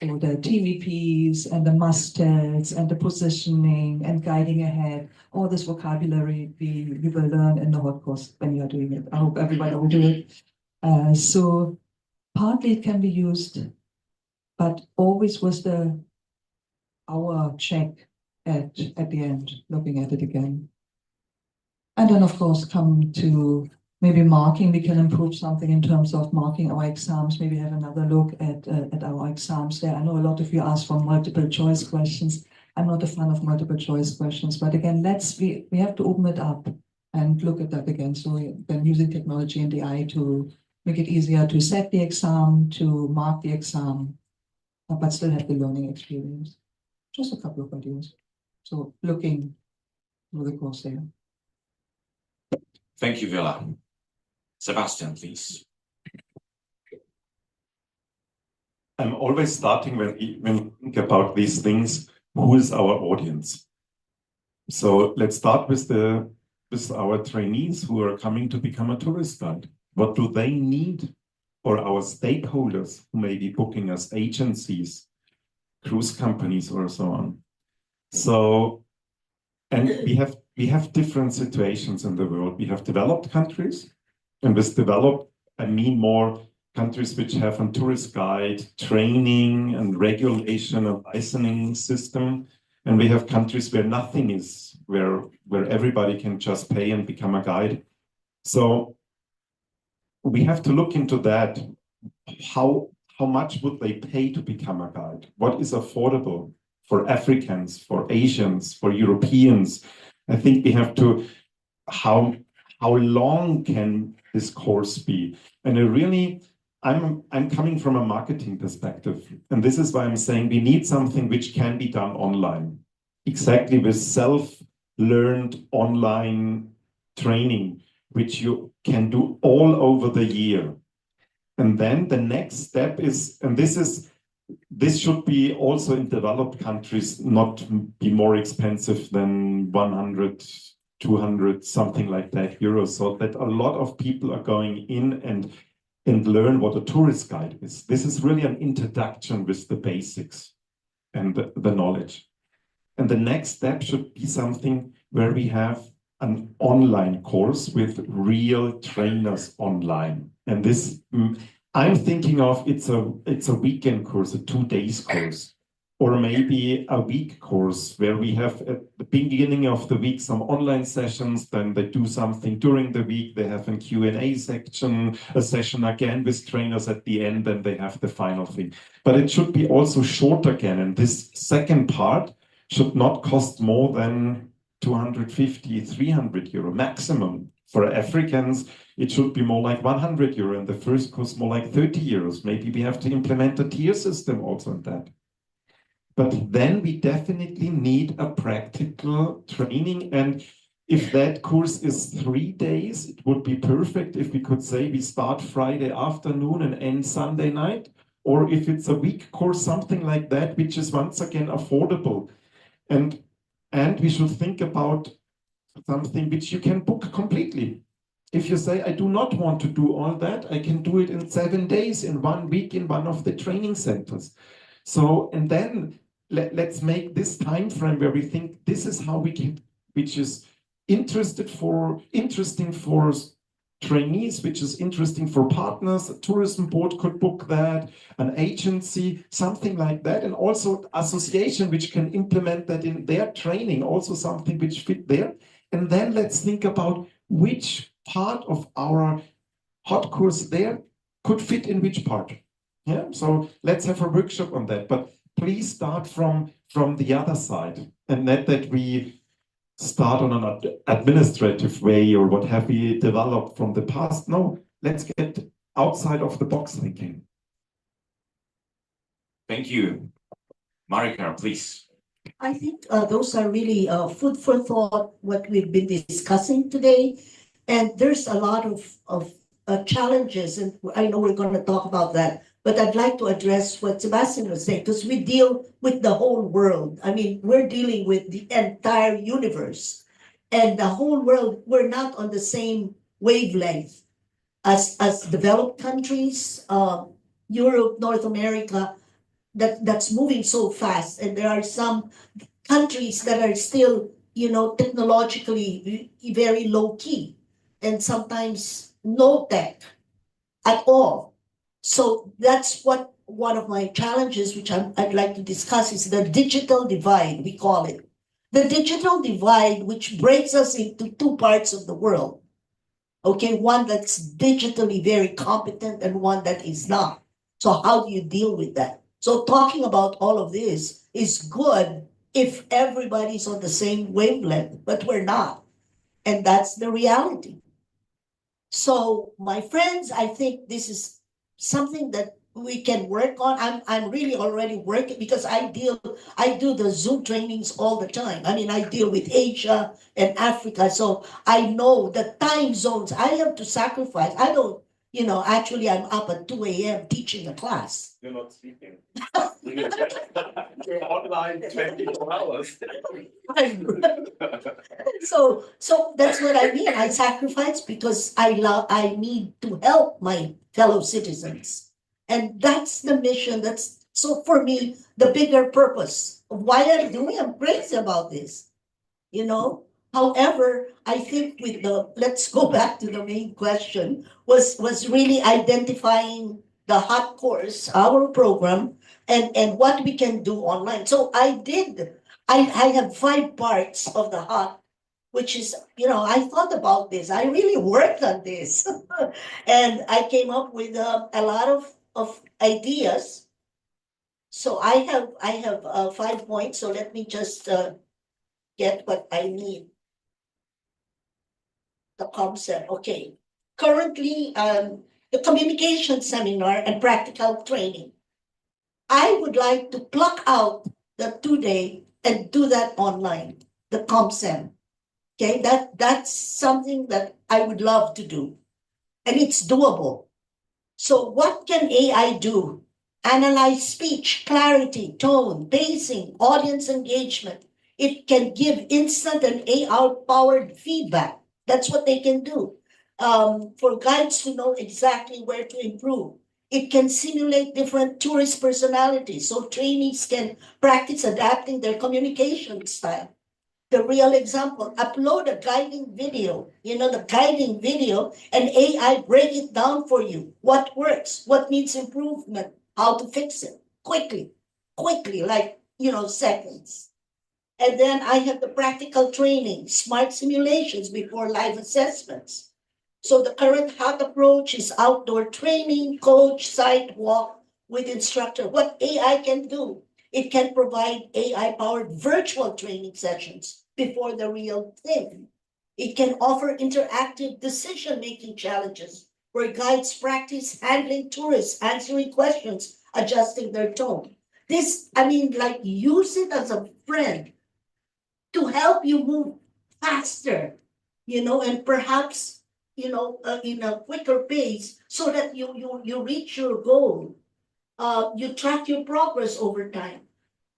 or the TVPs and the must-haves and the positioning and guiding ahead. All this vocabulary we will learn in the hot course when you are doing it. I hope everybody will do it. So partly it can be used, but always was our check at the end, looking at it again. And then, of course, come to maybe marking. We can improve something in terms of marking our exams, maybe have another look at our exams there. I know a lot of you ask for multiple choice questions. I'm not a fan of multiple choice questions, but again, we have to open it up and look at that again. So then using technology and AI to make it easier to set the exam, to mark the exam, but still have the learning experience. Just a couple of ideas. So looking through the course there. Thank you, Villa. Sebastian, please. I'm always starting when we think about these things, who is our audience? So let's start with our trainees who are coming to become a tourist guide. What do they need? Or our stakeholders who may be booking us, agencies, cruise companies, or so on. So, and we have different situations in the world. We have developed countries, and with developed, I mean more countries which have a tourist guide training and regulation and licensing system. And we have countries where nothing is, where everybody can just pay and become a guide. So we have to look into that. How much would they pay to become a guide? What is affordable for Africans, for Asians, for Europeans? I think we have to, how long can this course be? And I'm coming from a marketing perspective. And this is why I'm saying we need something which can be done online. Exactly, with self-learned online training, which you can do all over the year. And then the next step is, and this should be also in developed countries, not be more expensive than 100, 200, something like that euros, so that a lot of people are going in and learn what a tourist guide is. This is really an introduction with the basics and the knowledge. And the next step should be something where we have an online course with real trainers online. And this, I'm thinking of, it's a weekend course, a 2 days course, or maybe a week course where we have at the beginning of the week some online sessions, then they do something during the week, they have a Q&A section, a session again with trainers at the end, and they have the final thing. But it should be also short again, and this second part should not cost more than 250, 300 euro maximum. For Africans, it should be more like 100 euro, and the first course more like 30 euros. Maybe we have to implement a tier system also in that. But then we definitely need a practical training. And if that course is 3 days, it would be perfect if we could say we start Friday afternoon and end Sunday night. Or if it's a week course, something like that, which is once again affordable. And we should think about something which you can book completely. if you say, I do not want to do all that, I can do it in 7 days, in 1 week, in one of the training centers. So, and then let's make this time frame where we think this is how we can, which is interesting for trainees, which is interesting for partners. A tourism board could book that, an agency, something like that, and also association which can implement that in their training, also something which fit there. And then let's think about which part of our hot course there could fit in which part. Yeah, so let's have a workshop on that. But please start from the other side, and not that we start on an administrative way or what have we developed from the past. No, let's get outside of the box thinking. Thank you. Marika, please. I think those are really food for thought, what we've been discussing today. And there's a lot of challenges, and I know we're going to talk about that, but I'd like to address what Sebastian was saying, because we deal with the whole world. I mean, we're dealing with the entire universe, and the whole world, we're not on the same wavelength as developed countries, Europe, North America, that's moving so fast. And there are some countries that are still, technologically very low key, and sometimes no tech at all. So that's what one of my challenges, which I'd like to discuss, is the digital divide, we call it. The digital divide, which breaks us into two parts of the world. Okay, one that's digitally very competent and one that is not. So how do you deal with that? So talking about all of this is good if everybody's on the same wavelength, but we're not. And that's the reality. So my friends, I think this is something that we can work on. I'm really already working, because I do the Zoom trainings all the time. I mean, I deal with Asia and Africa. So I know the time zones I have to sacrifice. I don't, actually I'm up at 2 a.m. teaching a class. You're not speaking. You're online 24 hours. So that's what I mean. I sacrifice because I need to help my fellow citizens. And that's the mission. So for me, the bigger purpose of why I'm doing, I'm crazy about this. However, I think let's go back to the main question, was really identifying the hot course, our program, and what we can do online. So I have 5 parts of the hot, which is, I thought about this. I really worked on this. And I came up with a lot of ideas. So I have 5 points. So let me just get what I need. The concept. Okay. Currently, the communication seminar and practical training. I would like to pluck out the 2-day and do that online, the ComSem. Okay, that's something that I would love to do, and it's doable. So what can AI do? Analyze speech, clarity, tone, pacing, audience engagement. It can give instant and AI-powered feedback. That's what they can do. For guides to know exactly where to improve. It can simulate different tourist personalities, so trainees can practice adapting their communication style. The real example, upload a guiding video, the guiding video, and AI break it down for you. What works, what needs improvement, how to fix it quickly, like, seconds. And then I have the practical training, smart simulations before live assessments. So the current hot approach is outdoor training, coach, site walk with instructor. What AI can do, it can provide AI-powered virtual training sessions before the real thing. It can offer interactive decision-making challenges where guides practice handling tourists, answering questions, adjusting their tone. Use it as a friend to help you move faster, and perhaps, in a quicker pace, so that you reach your goal. You track your progress over time.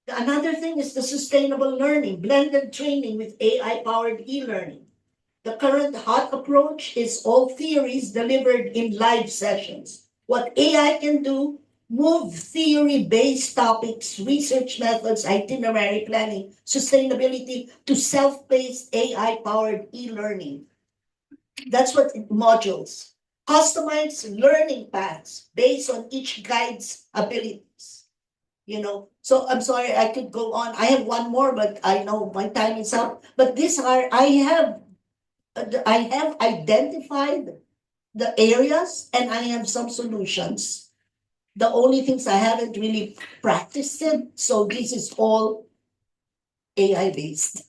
Another thing is the sustainable learning, blended training with AI-powered e-learning. The current hot approach is all theories delivered in live sessions. What AI can do, move theory-based topics, research methods, itinerary planning, sustainability to self-paced AI-powered e-learning. That's what modules. Customized learning paths based on each guide's abilities. You know, so I'm sorry, I could go on. I have one more, but I know my time is up. But these are, I have identified the areas and I have some solutions. The only things I haven't really practiced it, so this is all AI based.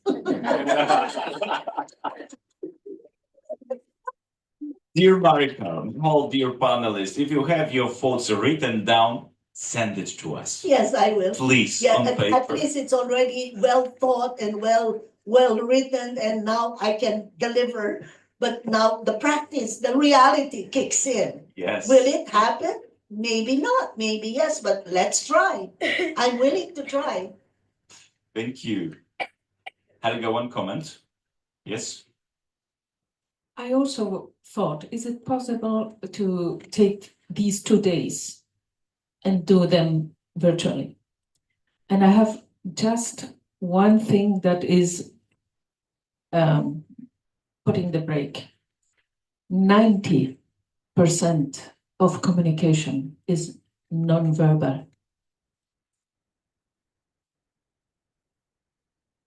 Dear Marika, all dear panelists, if you have your thoughts written down, send it to us. Yes, I will. Please, Yeah, on at paper. least it's already well thought and well written, and now I can deliver. But now the practice, the reality kicks in. Yes. Will it happen? Maybe not, maybe yes, but let's try. I'm willing to try. Thank you. Helga, one comment? Yes? I also thought, is it possible to take these 2 days and do them virtually? And I have just one thing that is putting the brake. 90% of communication is nonverbal.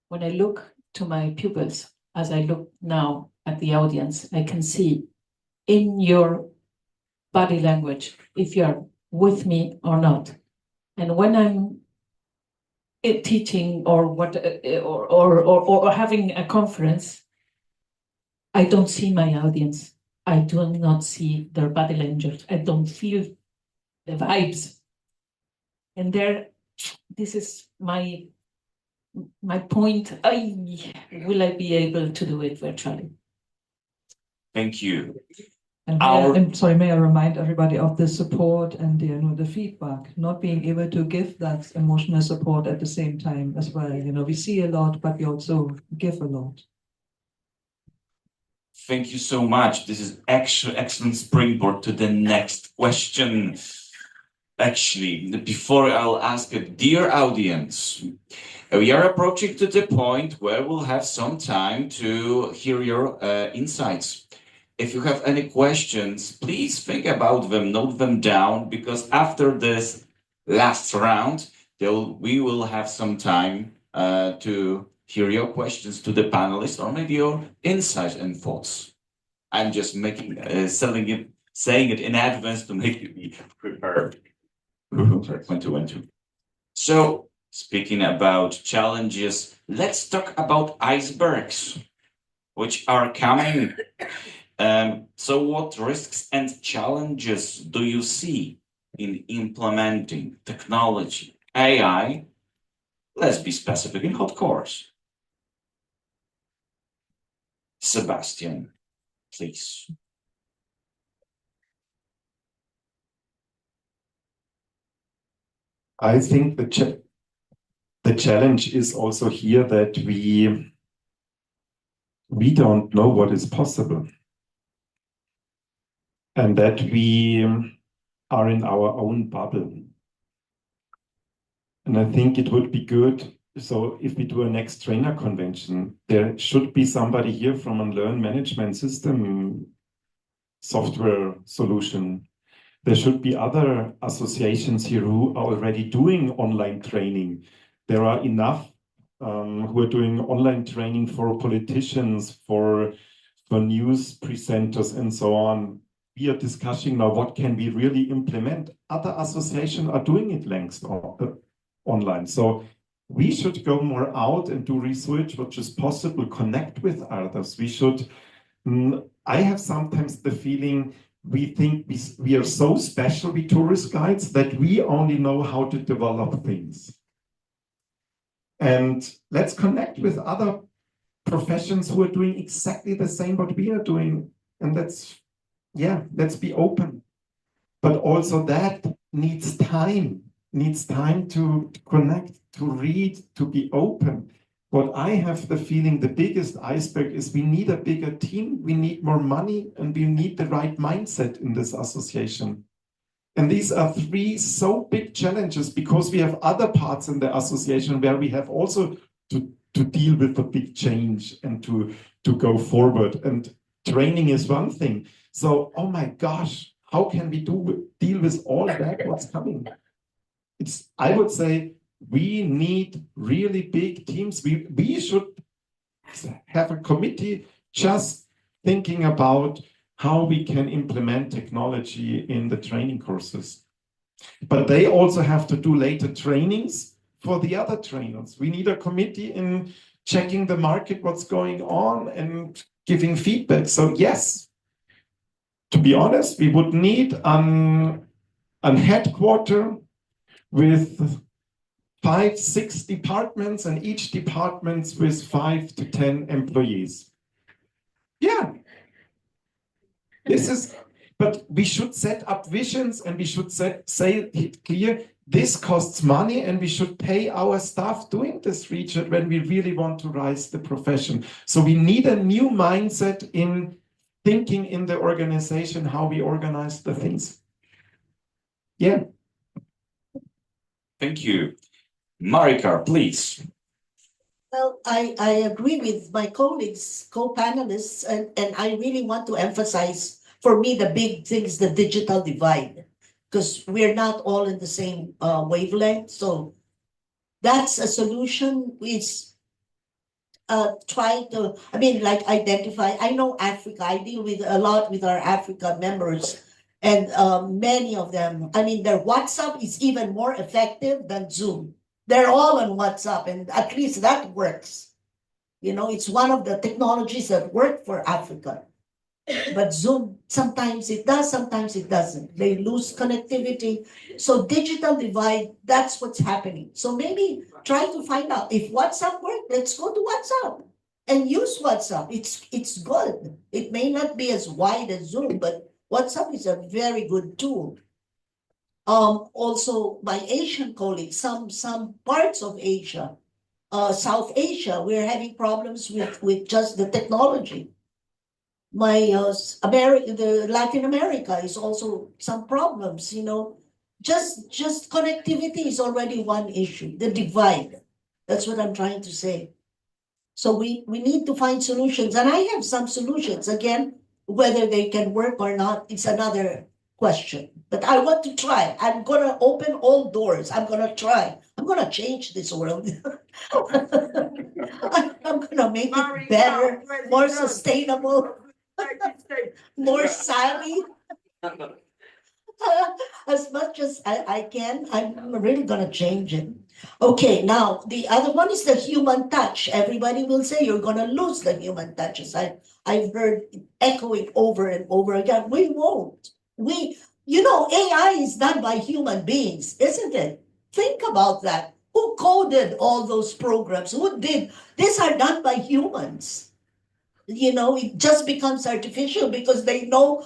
When I look to my pupils, as I look now at the audience, I can see in your body language if you're with me or not. And when I'm teaching or what or having a conference, I don't see my audience. I do not see their body language. I don't feel the vibes. And this is my point. Will I be able to do it virtually? Thank you. And I'm sorry, may I remind everybody of the support and the feedback, not being able to give that emotional support at the same time as well. We see a lot, but we also give a lot. Thank you so much. This is actually excellent springboard to the next question. Actually, before I'll ask it, dear audience, we are approaching to the point where we'll have some time to hear your insights. If you have any questions, please think about them, note them down, because after this last round, we will have some time to hear your questions to the panelists or maybe your insights and thoughts. I'm just saying it in advance to make you be prepared. So, speaking about challenges, let's talk about icebergs, which are coming. So what risks and challenges do you see in implementing technology, AI? Let's be specific in hot cores. Sebastian, please. I think the challenge is also here that we don't know what is possible, and that we are in our own bubble. And I think it would be good, so if we do a next trainer convention, there should be somebody here from a learn management system software solution. There should be other associations here who are already doing online training. There are enough who are doing online training for politicians, for news presenters and so on. We are discussing now what can we really implement. Other associations are doing it längst online. So we should go more out and do research, which is possible, connect with others. We should, I have sometimes the feeling we think we are so special, we tourist guides, that we only know how to develop things. And let's connect with other professions who are doing exactly the same what we are doing. And let's be open. But also that needs time to connect, to read, to be open. what I have the feeling the biggest iceberg is we need a bigger team, we need more money, and we need the right mindset in this association. And these are three so big challenges because we have other parts in the association where we have also to deal with a big change and to go forward. And training is one thing. So, oh my gosh, how can we deal with all that, what's coming? I would say, we need really big teams. We should have a committee just thinking about how we can implement technology in the training courses. But they also have to do later trainings for the other trainers. We need a committee in checking the market, what's going on, and giving feedback. So yes, to be honest, we would need a headquarter with 5-6 departments, and each department with 5 to 10 employees. Yeah. But we should set up visions, and we should say it clear, this costs money, and we should pay our staff doing this region when we really want to rise the profession. So we need a new mindset in thinking in the organization, how we organize the things. Yeah. Thank you. Marika, please. Well, I agree with my colleagues, co-panelists, and I really want to emphasize, for me, the big thing is the digital divide, because we're not all in the same wavelength. So that's a solution. Is try to, like identify. I know Africa. I deal with a lot with our Africa members, and many of them, their WhatsApp is even more effective than Zoom. They're all on WhatsApp, and at least that works. It's one of the technologies that work for Africa. But Zoom, sometimes it does, sometimes it doesn't. They lose connectivity. So digital divide, that's what's happening. So maybe try to find out if WhatsApp works, let's go to WhatsApp and use WhatsApp. It's good. It may not be as wide as Zoom, but WhatsApp is a very good tool. Also my Asian colleagues, some parts of Asia, South Asia, we're having problems with just the technology. The Latin America is also some problems, just connectivity is already one issue, the divide. That's what I'm trying to say. So we need to find solutions, and I have some solutions. Again, whether they can work or not, it's another question. But I want to try. I'm gonna open all doors. I'm gonna try. I'm gonna change this world. I'm gonna make it better, more sustainable, more savvy. As much as I can, I'm really gonna change it. Okay, now the other one is the human touch. Everybody will say you're gonna lose the human touch. As I've heard echoing over and over again. We won't. AI is done by human beings, isn't it? Think about that. Who coded all those programs? Who did? These are done by humans. It just becomes artificial because they know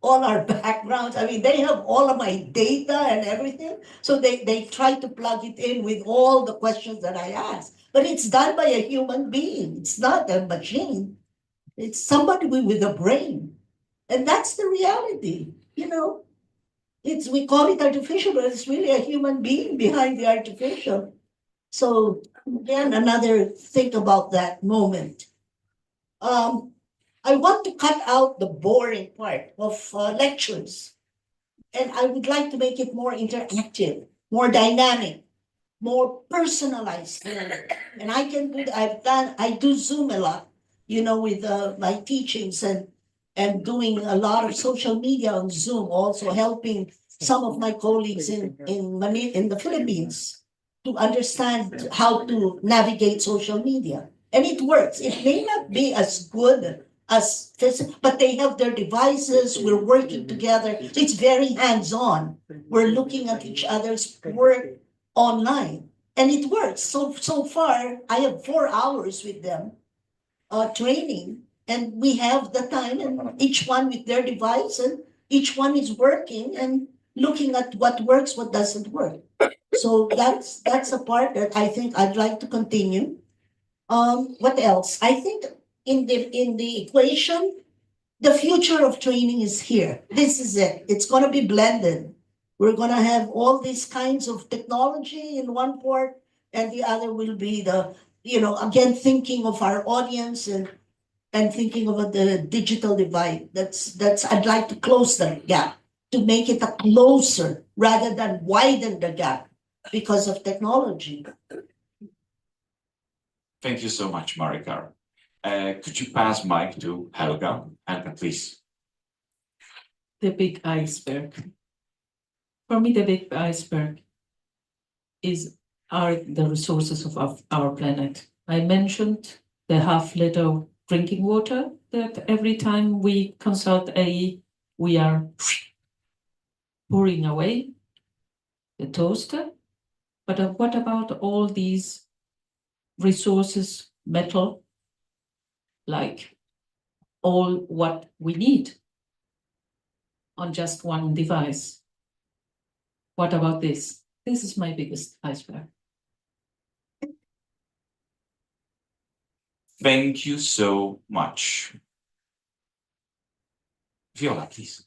all our backgrounds. They have all of my data and everything. So they try to plug it in with all the questions that I ask. But it's done by a human being. It's not a machine. It's somebody with a brain. And that's the reality, we call it artificial, but it's really a human being behind the artificial. So again, another think about that moment. I want to cut out the boring part of lectures, and I would like to make it more interactive, more dynamic, more personalized. And I can do I do Zoom a lot, with my teachings and doing a lot of social media on Zoom, also helping some of my colleagues in the Philippines to understand how to navigate social media. And it works. It may not be as good as physical, but they have their devices. We're working together. It's very hands-on. We're looking at each other's work online, and it works. So far, I have 4 hours with them, training, and we have the time, and each one with their device, and each one is working and looking at what works, what doesn't work. So that's a part that I think I'd like to continue. What else? I think in the equation, the future of training is here. This is it. It's gonna be blended. We're gonna have all these kinds of technology in one part, and the other will be the, again, thinking of our audience and thinking about the digital divide. I'd like to close that gap, to make it a closer rather than widen the gap because of technology. Thank you so much, Maricar. Could you pass mic to Helga? Helga, please. The big iceberg. For me, the big iceberg are the resources of our planet. I mentioned the half-liter drinking water that every time we consult AE, we are pouring away the toaster. But what about all these resources, metal, like all what we need on just one device? What about this? This is my biggest iceberg. Thank you so much. Viola, please.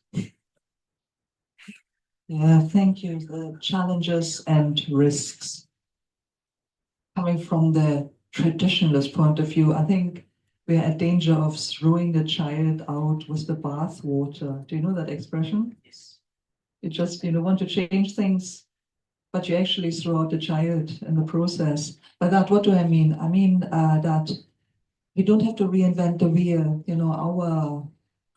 Yeah, thank you. The challenges and risks. Coming from the traditionalist point of view, I think we're at danger of throwing the child out with the bathwater. Do you know that expression? Yes. You just, want to change things, but you actually throw out the child in the process. By that, what do I mean? I mean that we don't have to reinvent the wheel. Our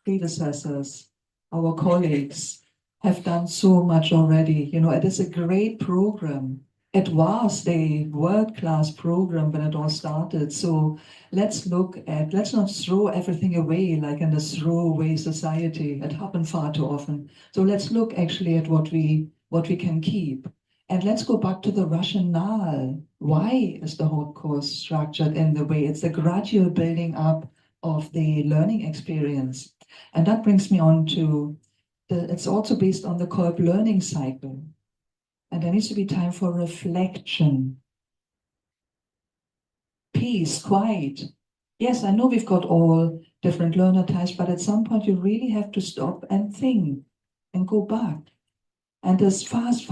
predecessors, our colleagues have done so much already. It is a great program. It was a world-class program when it all started. So let's not throw everything away like in the throwaway society. It happened far too often. So let's look actually at what we can keep. And let's go back to the rationale. Why is the whole course structured in the way? It's the gradual building up of the learning experience. And that brings me on to it's also based on the Kolb learning cycle. And there needs to be time for reflection. Peace, quiet. Yes, I know we've got all different learner types, but at some point you really have to stop and think and go back. And this fast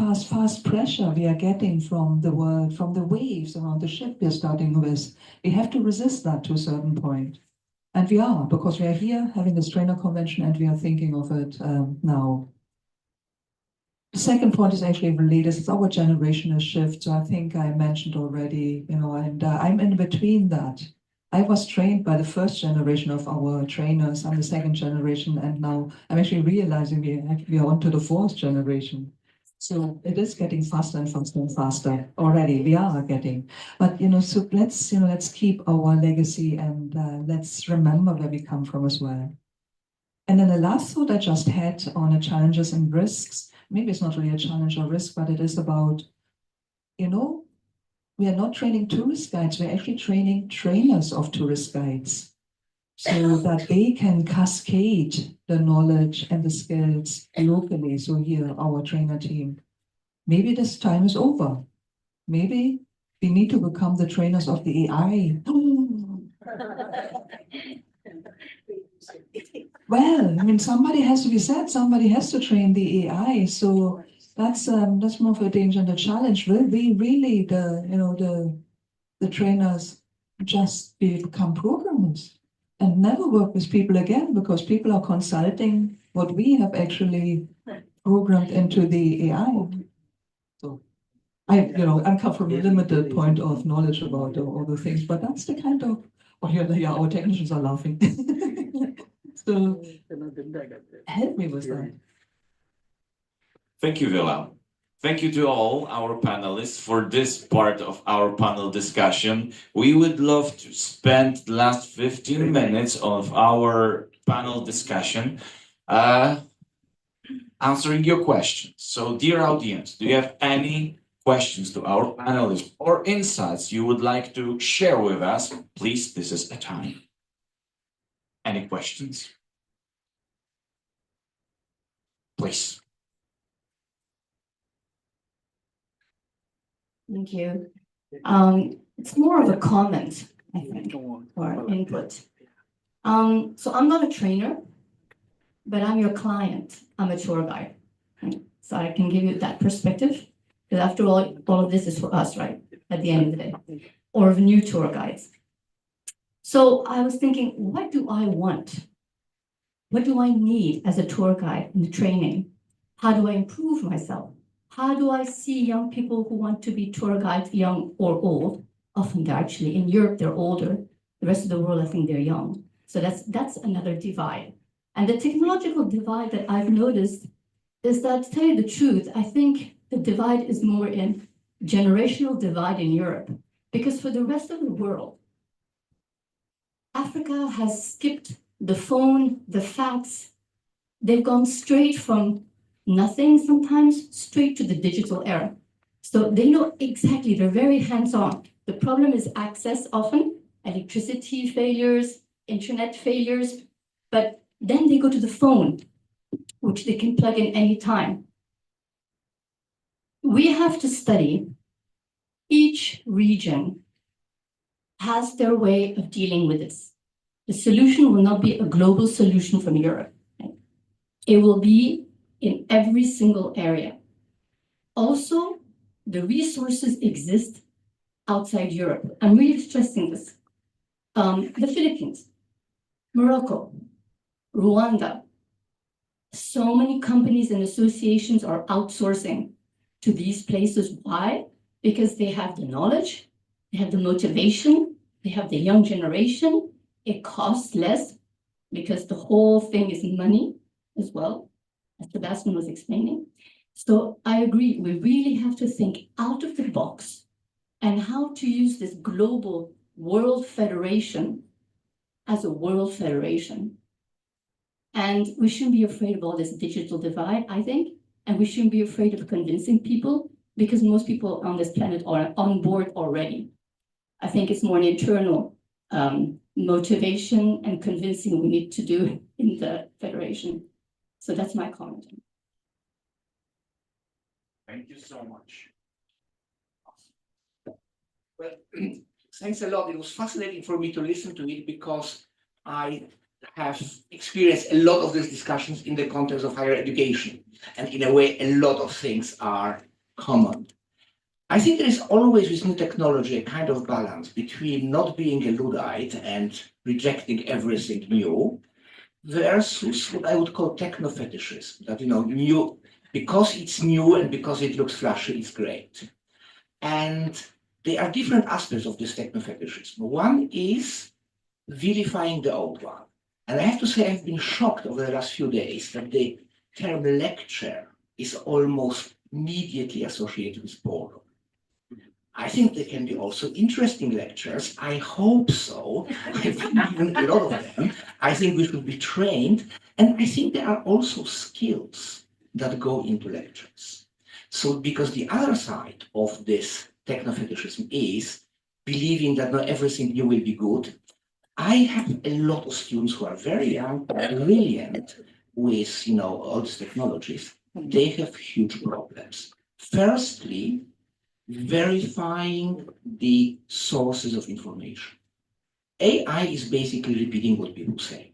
pressure we are getting from the world, from the waves around the ship we're starting with, we have to resist that to a certain point. And we are, because we are here having this trainer convention and we are thinking of it now. The second point is actually related. It's our generational shift. So I think I mentioned already, and I'm in between that. I was trained by the first generation of our trainers. I'm the second generation, and now I'm actually realizing we are on to the fourth generation. So it is getting faster and faster and faster already. We are getting, but so let's keep our legacy and let's remember where we come from as well. And then the last thought I just had on the challenges and risks. Maybe it's not really a challenge or risk, but it is about, we are not training tourist guides, we're actually training trainers of tourist guides so that they can cascade the knowledge and the skills locally. So here, our trainer team, maybe this time is over. Maybe we need to become the trainers of the AI. Well, I mean, somebody has to be said, somebody has to train the AI. So that's more of a danger and a challenge. Will we really the trainers just become programmers and never work with people again because people are consulting what we have actually programmed into the AI. So I come from a limited point of knowledge about all the things, but that's the kind of our technicians are laughing. So help me with that. Thank you, Viola. Thank you to all our panelists for this part of our panel discussion. We would love to spend the last 15 minutes of our panel discussion answering your questions. So, dear audience, do you have any questions to our panelists or insights you would like to share with us? Please, this is the time. Any questions? Please. Thank you. It's more of a comment, I or input. So I'm not a trainer, but I'm your client. I'm a tour guide. Right? So I can give you that perspective. Because after all of this is for us, right? At the end of the day, or new tour guides. So I was thinking, what do I want? What do I need as a tour guide in the training? How do I improve myself? How do I see young people who want to be tour guides, young or old? Often they're actually, in Europe, they're older. The rest of the world, I think they're young. So that's another divide. And the technological divide that I've noticed is that, to tell you the truth, I think the divide is more in generational divide in Europe. Because for the rest of the world, Africa has skipped the phone, the fax. They've gone straight from nothing sometimes straight to the digital era. So they know exactly, they're very hands-on. The problem is access often, electricity failures, internet failures, but then they go to the phone, which they can plug in anytime. We have to study each region has their way of dealing with this. The solution will not be a global solution from Europe. Right? It will be in every single area. Also, the resources exist outside Europe. I'm really stressing this. The Philippines, Morocco, Rwanda. So many companies and associations are outsourcing to these places. Why? Because they have the knowledge, they have the motivation, they have the young generation. It costs less because the whole thing is money as well, as Sebastian was explaining. So I agree, we really have to think out of the box and how to use this global world federation as a world federation. And we shouldn't be afraid of all this digital divide, I think, and we shouldn't be afraid of convincing people because most people on this planet are on board already. I think it's more an internal motivation and convincing we need to do in the federation. So that's my comment. Thank you so much. Well, thanks a lot. It was fascinating for me to listen to it because I have experienced a lot of these discussions in the context of higher education. And in a way, a lot of things are common. I think there is always with new technology a kind of balance between not being a Luddite and rejecting everything new versus what I would call techno-fetishism. That, new, because it's new and because it looks flashy, it's great. And there are different aspects of this techno-fetishism. One is vilifying the old one. And I have to say, I've been shocked over the last few days that the term lecture is almost immediately associated with boredom. I think there can be also interesting lectures. I hope so. I've given a lot of them. I think we should be trained. And I think there are also skills that go into lectures. So because the other side of this techno-fetishism is believing that not everything new will be good. I have a lot of students who are very young, brilliant with all these technologies. They have huge problems. Firstly, verifying the sources of information. AI is basically repeating what people say.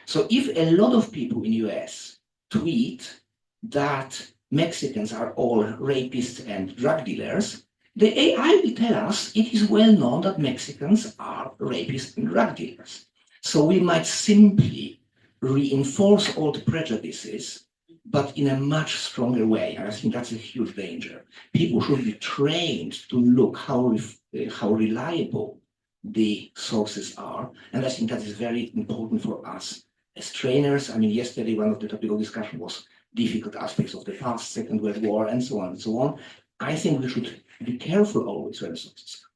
So if a lot of people in US tweet that Mexicans are all rapists and drug dealers, the AI will tell us it is well known that Mexicans are rapists and drug dealers. So we might simply reinforce old prejudices, but in a much stronger way. And I think that's a huge danger. People should be trained to look how reliable the sources are. And I think that is very important for us as trainers. I mean, yesterday, one of the topic of discussion was difficult aspects of the past, Second World War, and so on and so on. I think we should be careful always where the sources are.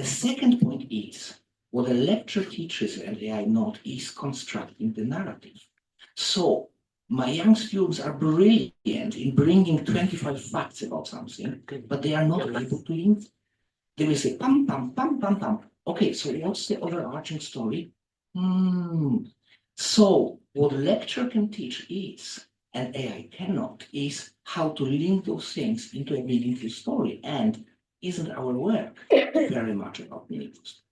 The second point is what a lecture teaches and AI not is constructing the narrative. So my young students are brilliant in bringing 25 facts about something, but they are not able to link. They will say, pam, pam, pam, pam, pam. Okay, so what's the overarching story? So what a lecture can teach is, and AI cannot, is how to link those things into a meaningful story. And isn't our work very much about meaningful story?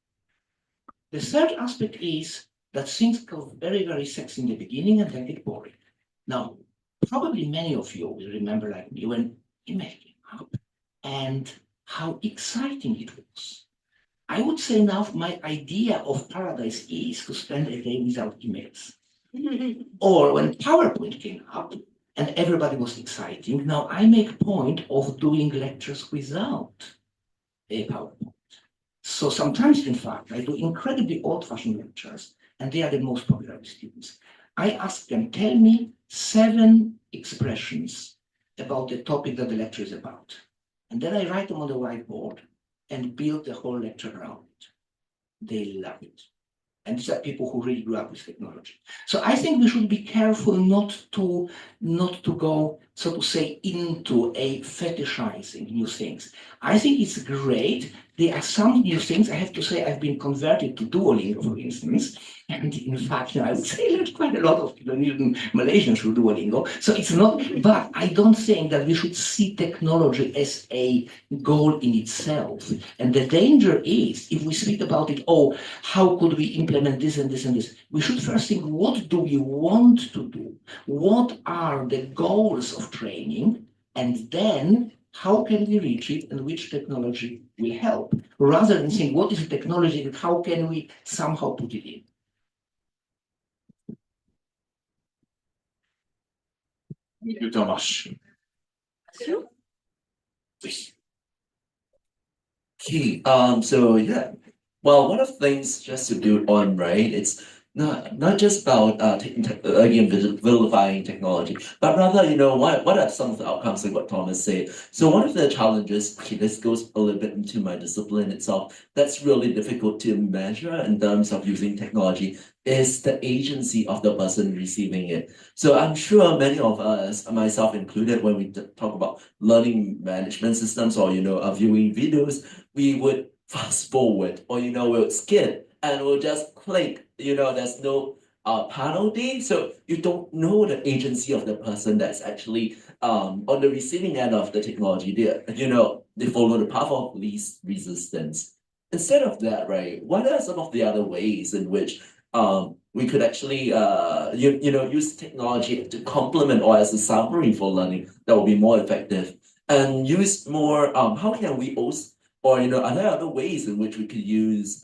The third aspect is that things go very, very sexy in the beginning and then get boring. Now, probably many of you will remember, like me, when email came up and how exciting it was. I would say now my idea of paradise is to spend a day without emails. Or when PowerPoint came up and everybody was exciting, now I make a point of doing lectures without a PowerPoint. So sometimes, in fact, I do incredibly old-fashioned lectures, and they are the most popular with students. I ask them, tell me 7 expressions about the topic that the lecture is about. And then I write them on the whiteboard and build the whole lecture around it. They love it. And these are people who really grew up with technology. So I think we should be careful not to go, so to say, into a fetishizing new things. I think it's great. There are some new things. I have to say I've been converted to Duolingo, for instance. And in fact, I would say there's quite a lot of Indonesian Malaysians who do Duolingo. So it's not, but I don't think that we should see technology as a goal in itself. And the danger is, if we speak about it, oh, how could we implement this and this and this? We should first think, what do we want to do? What are the goals of training? And then how can we reach it and which technology will help? Rather than saying, what is the technology and how can we somehow put it in? Thank you, Tomasz. Okay, so yeah, well, one of the things just to build on, right? It's not just about again vilifying technology, but rather, what are some of the outcomes like what Thomas said? So one of the challenges, okay, this goes a little bit into my discipline itself, that's really difficult to measure in terms of using technology, is the agency of the person receiving it. So I'm sure many of us, myself included, when we talk about learning management systems or viewing videos, we would fast forward or we'll skip and we'll just click. There's no penalty, so you don't know the agency of the person that's actually on the receiving end of the technology. They follow the path of least resistance. Instead of that, right, what are some of the other ways in which we could actually use technology to complement or as a summary for learning that will be more effective, and use more how can we also, or are there other ways in which we could use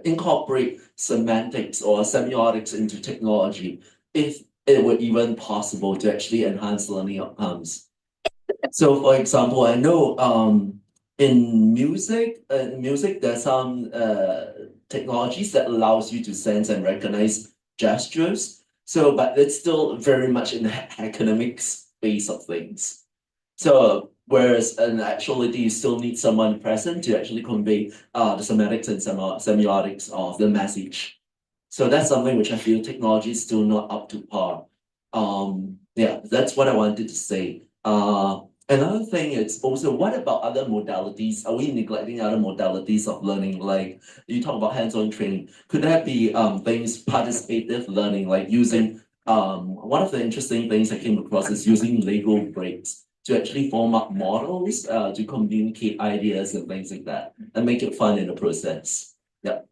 incorporate semantics or semiotics into technology if it were even possible to actually enhance learning outcomes? So for example, I know in music there's some technologies that allows you to sense and recognize gestures. So, but it's still very much in the academic space of things. So, whereas in actuality, you still need someone present to actually convey the semantics and semiotics of the message. So that's something which I feel technology is still not up to par. Yeah, that's what I wanted to say. Another thing is also, what about other modalities? Are we neglecting other modalities of learning? Like you talk about hands-on training. Could that be things participative learning, like using one of the interesting things I came across is using Lego bricks to actually form up models to communicate ideas and things like that and make it fun in the process. Yeah.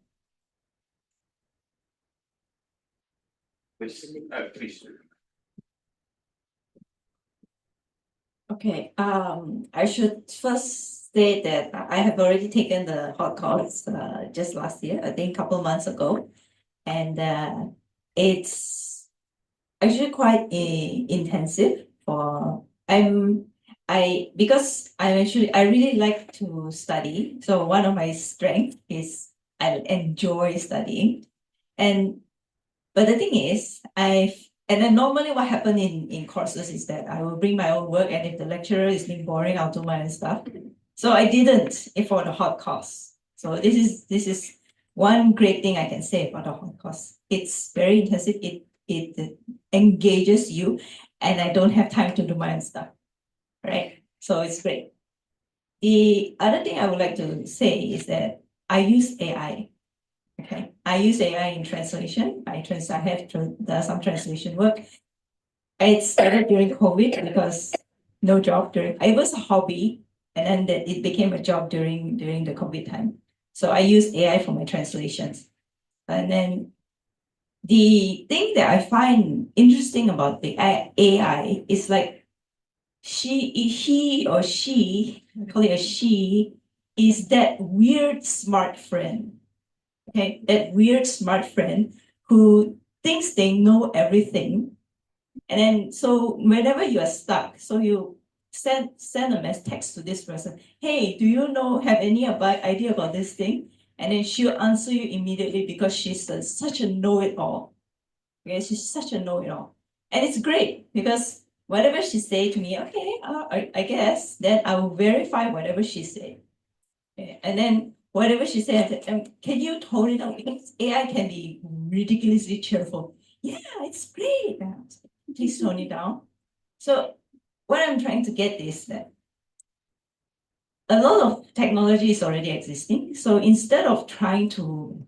Please. Okay, I should first say that I have already taken the hot course just last year, I think a couple of months ago. And it's actually quite intensive because I really like to study. So one of my strengths is I enjoy studying. But the thing is, and then normally what happens in courses is that I will bring my own work, and if the lecturer is being boring, I'll do my own stuff. So I didn't for the hot course. So this is one great thing I can say about the hot course. It's very intensive. It engages you, and I don't have time to do my own stuff. Right? So it's great. The other thing I would like to say is that I use AI. Okay, I use AI in translation. I have done some translation work. It started during COVID because no job it was a hobby, and then it became a job during the COVID time. So I use AI for my translations. And then the thing that I find interesting about the AI is like he or she, I call it a she, is that weird smart friend. Okay, that weird smart friend who thinks they know everything. And then so whenever you are stuck, so you send a text to this person, hey, do you have any idea about this thing? And then she'll answer you immediately because she's such a know-it-all. Okay, she's such a know-it-all. And it's great because whatever she say to me, okay, I guess, then I will verify whatever she said. Okay, and then whatever she said, can you tone it down? Because AI can be ridiculously cheerful. Yeah, it's great. Please tone it down. So what I'm trying to get is that a lot of technology is already existing. So instead of trying to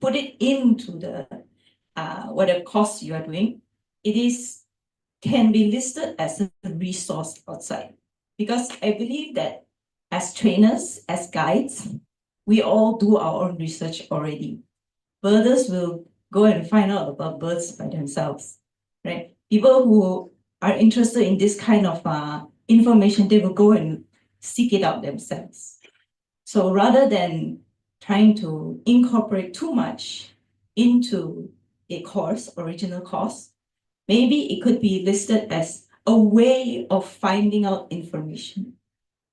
put it into the whatever course you are doing, can be listed as a resource outside. Because I believe that as trainers, as guides, we all do our own research already. Birders will go and find out about birds by themselves, right? People who are interested in this kind of information, they will go and seek it out themselves. So rather than trying to incorporate too much into a course, original course, maybe it could be listed as a way of finding out information.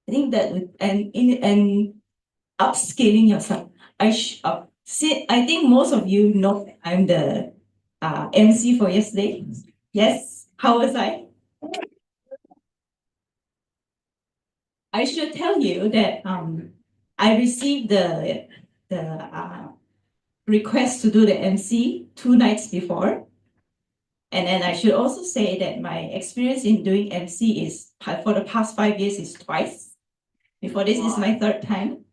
I think that and upscaling yourself. I think most of you know I'm the MC for yesterday. Yes, how was I? I should tell you that I received the request to do the MC 2 nights before. And then I should also say that my experience in doing MC is for the past 5 years is twice. Before this is my 3rd time.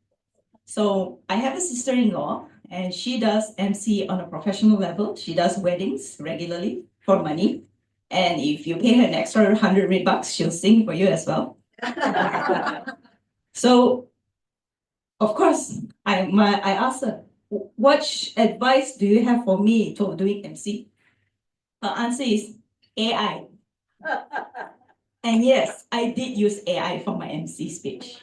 So I have a sister-in-law and she does MC on a professional level. She does weddings regularly for money. And if you pay her an extra 100 red bucks, she'll sing for you as well. So, of course, I asked her, what advice do you have for me to doing MC? Her answer is AI. And yes, I did use AI for my MC speech.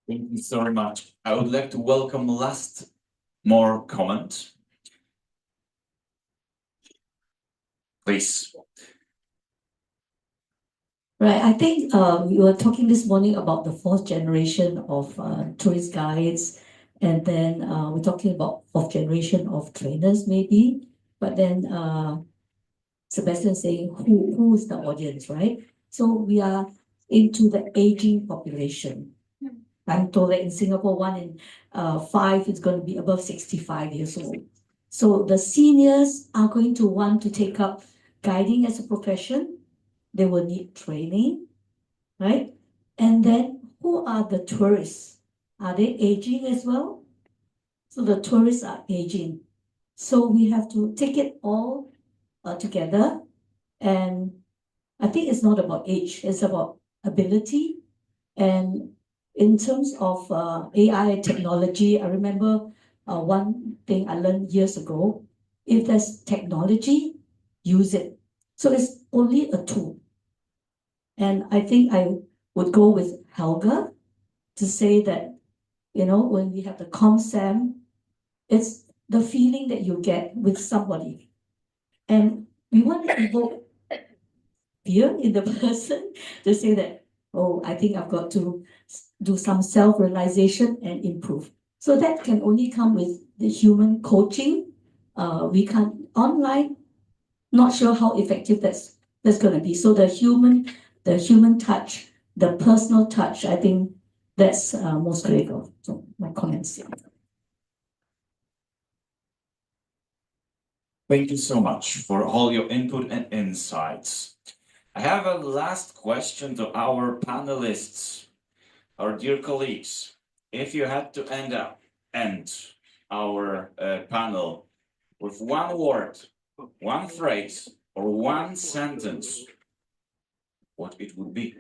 Thank you so much. I would like to welcome last more comment. Please. Right, I think we were talking this morning about the 4th generation of tourist guides, and then we're talking about 4th generation of trainers maybe, but then Sebastian saying who is the audience, right? So we are into the aging population. I'm told that in Singapore, 1 in 5 is going to be above 65 years old. So the seniors are going to want to take up guiding as a profession. They will need training, right? And then who are the tourists? Are they aging as well? So the tourists are aging. So we have to take it all together. And I think it's not about age, it's about ability. And in terms of AI technology, I remember one thing I learned years ago, if there's technology, use it. So it's only a tool. And I think I would go with Helga to say that, when we have the ComSam, it's the feeling that you get with somebody. And we want to evoke fear in the person to say that, oh, I think I've got to do some self-realization and improve. So that can only come with the human coaching. We can't online, not sure how effective that's going to be. So the human touch, the personal touch, I think that's most critical. So my comments. Yeah. Thank you so much for all your input and insights. I have a last question to our panelists, our dear colleagues. If you had to end our panel with one word, one phrase, or one sentence, what it would be?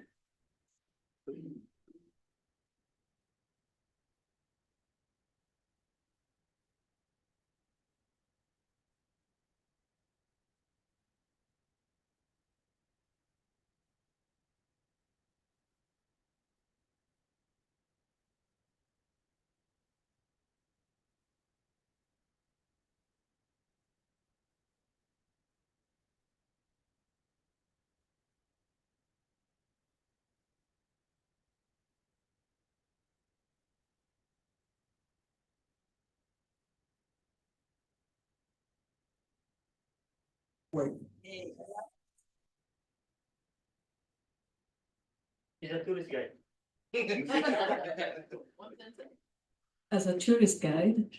He's a tourist guide. As a tourist guide,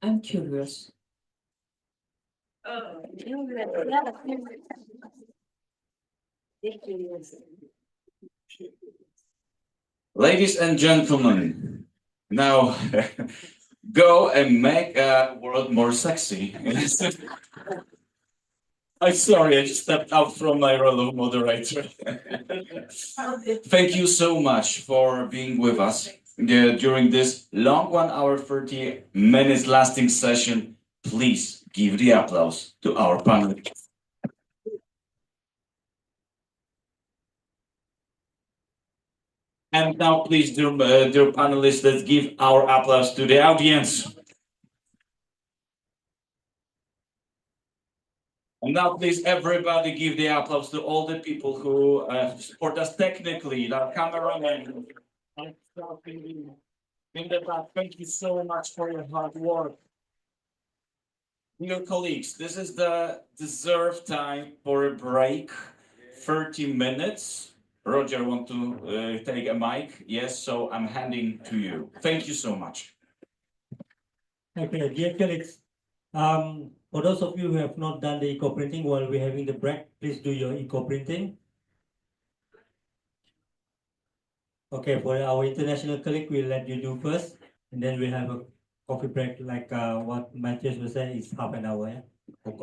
I'm curious. Ladies and gentlemen, now go and make a world more sexy. I'm sorry, I just stepped out from my role of moderator. Thank you so much for being with us during this long 1 hour 30 minutes lasting session. Please give the applause to our panelists. And now, please, dear panelists, let's give our applause to the audience. And now, please, everybody give the applause to all the people who support us technically, our cameramen. In the back, thank you so much for your hard work. Dear colleagues, this is the deserved time for a break, 30 minutes. Roger, want to take a mic? Yes, so I'm handing to you. Thank you so much. Okay, dear colleagues, for those of you who have not done the eco-printing while we're having the break, please do your eco-printing. Okay, for our international colleague, we'll let you do first, and then we'll have a coffee break like what Matthias was saying, is half an hour. Yeah?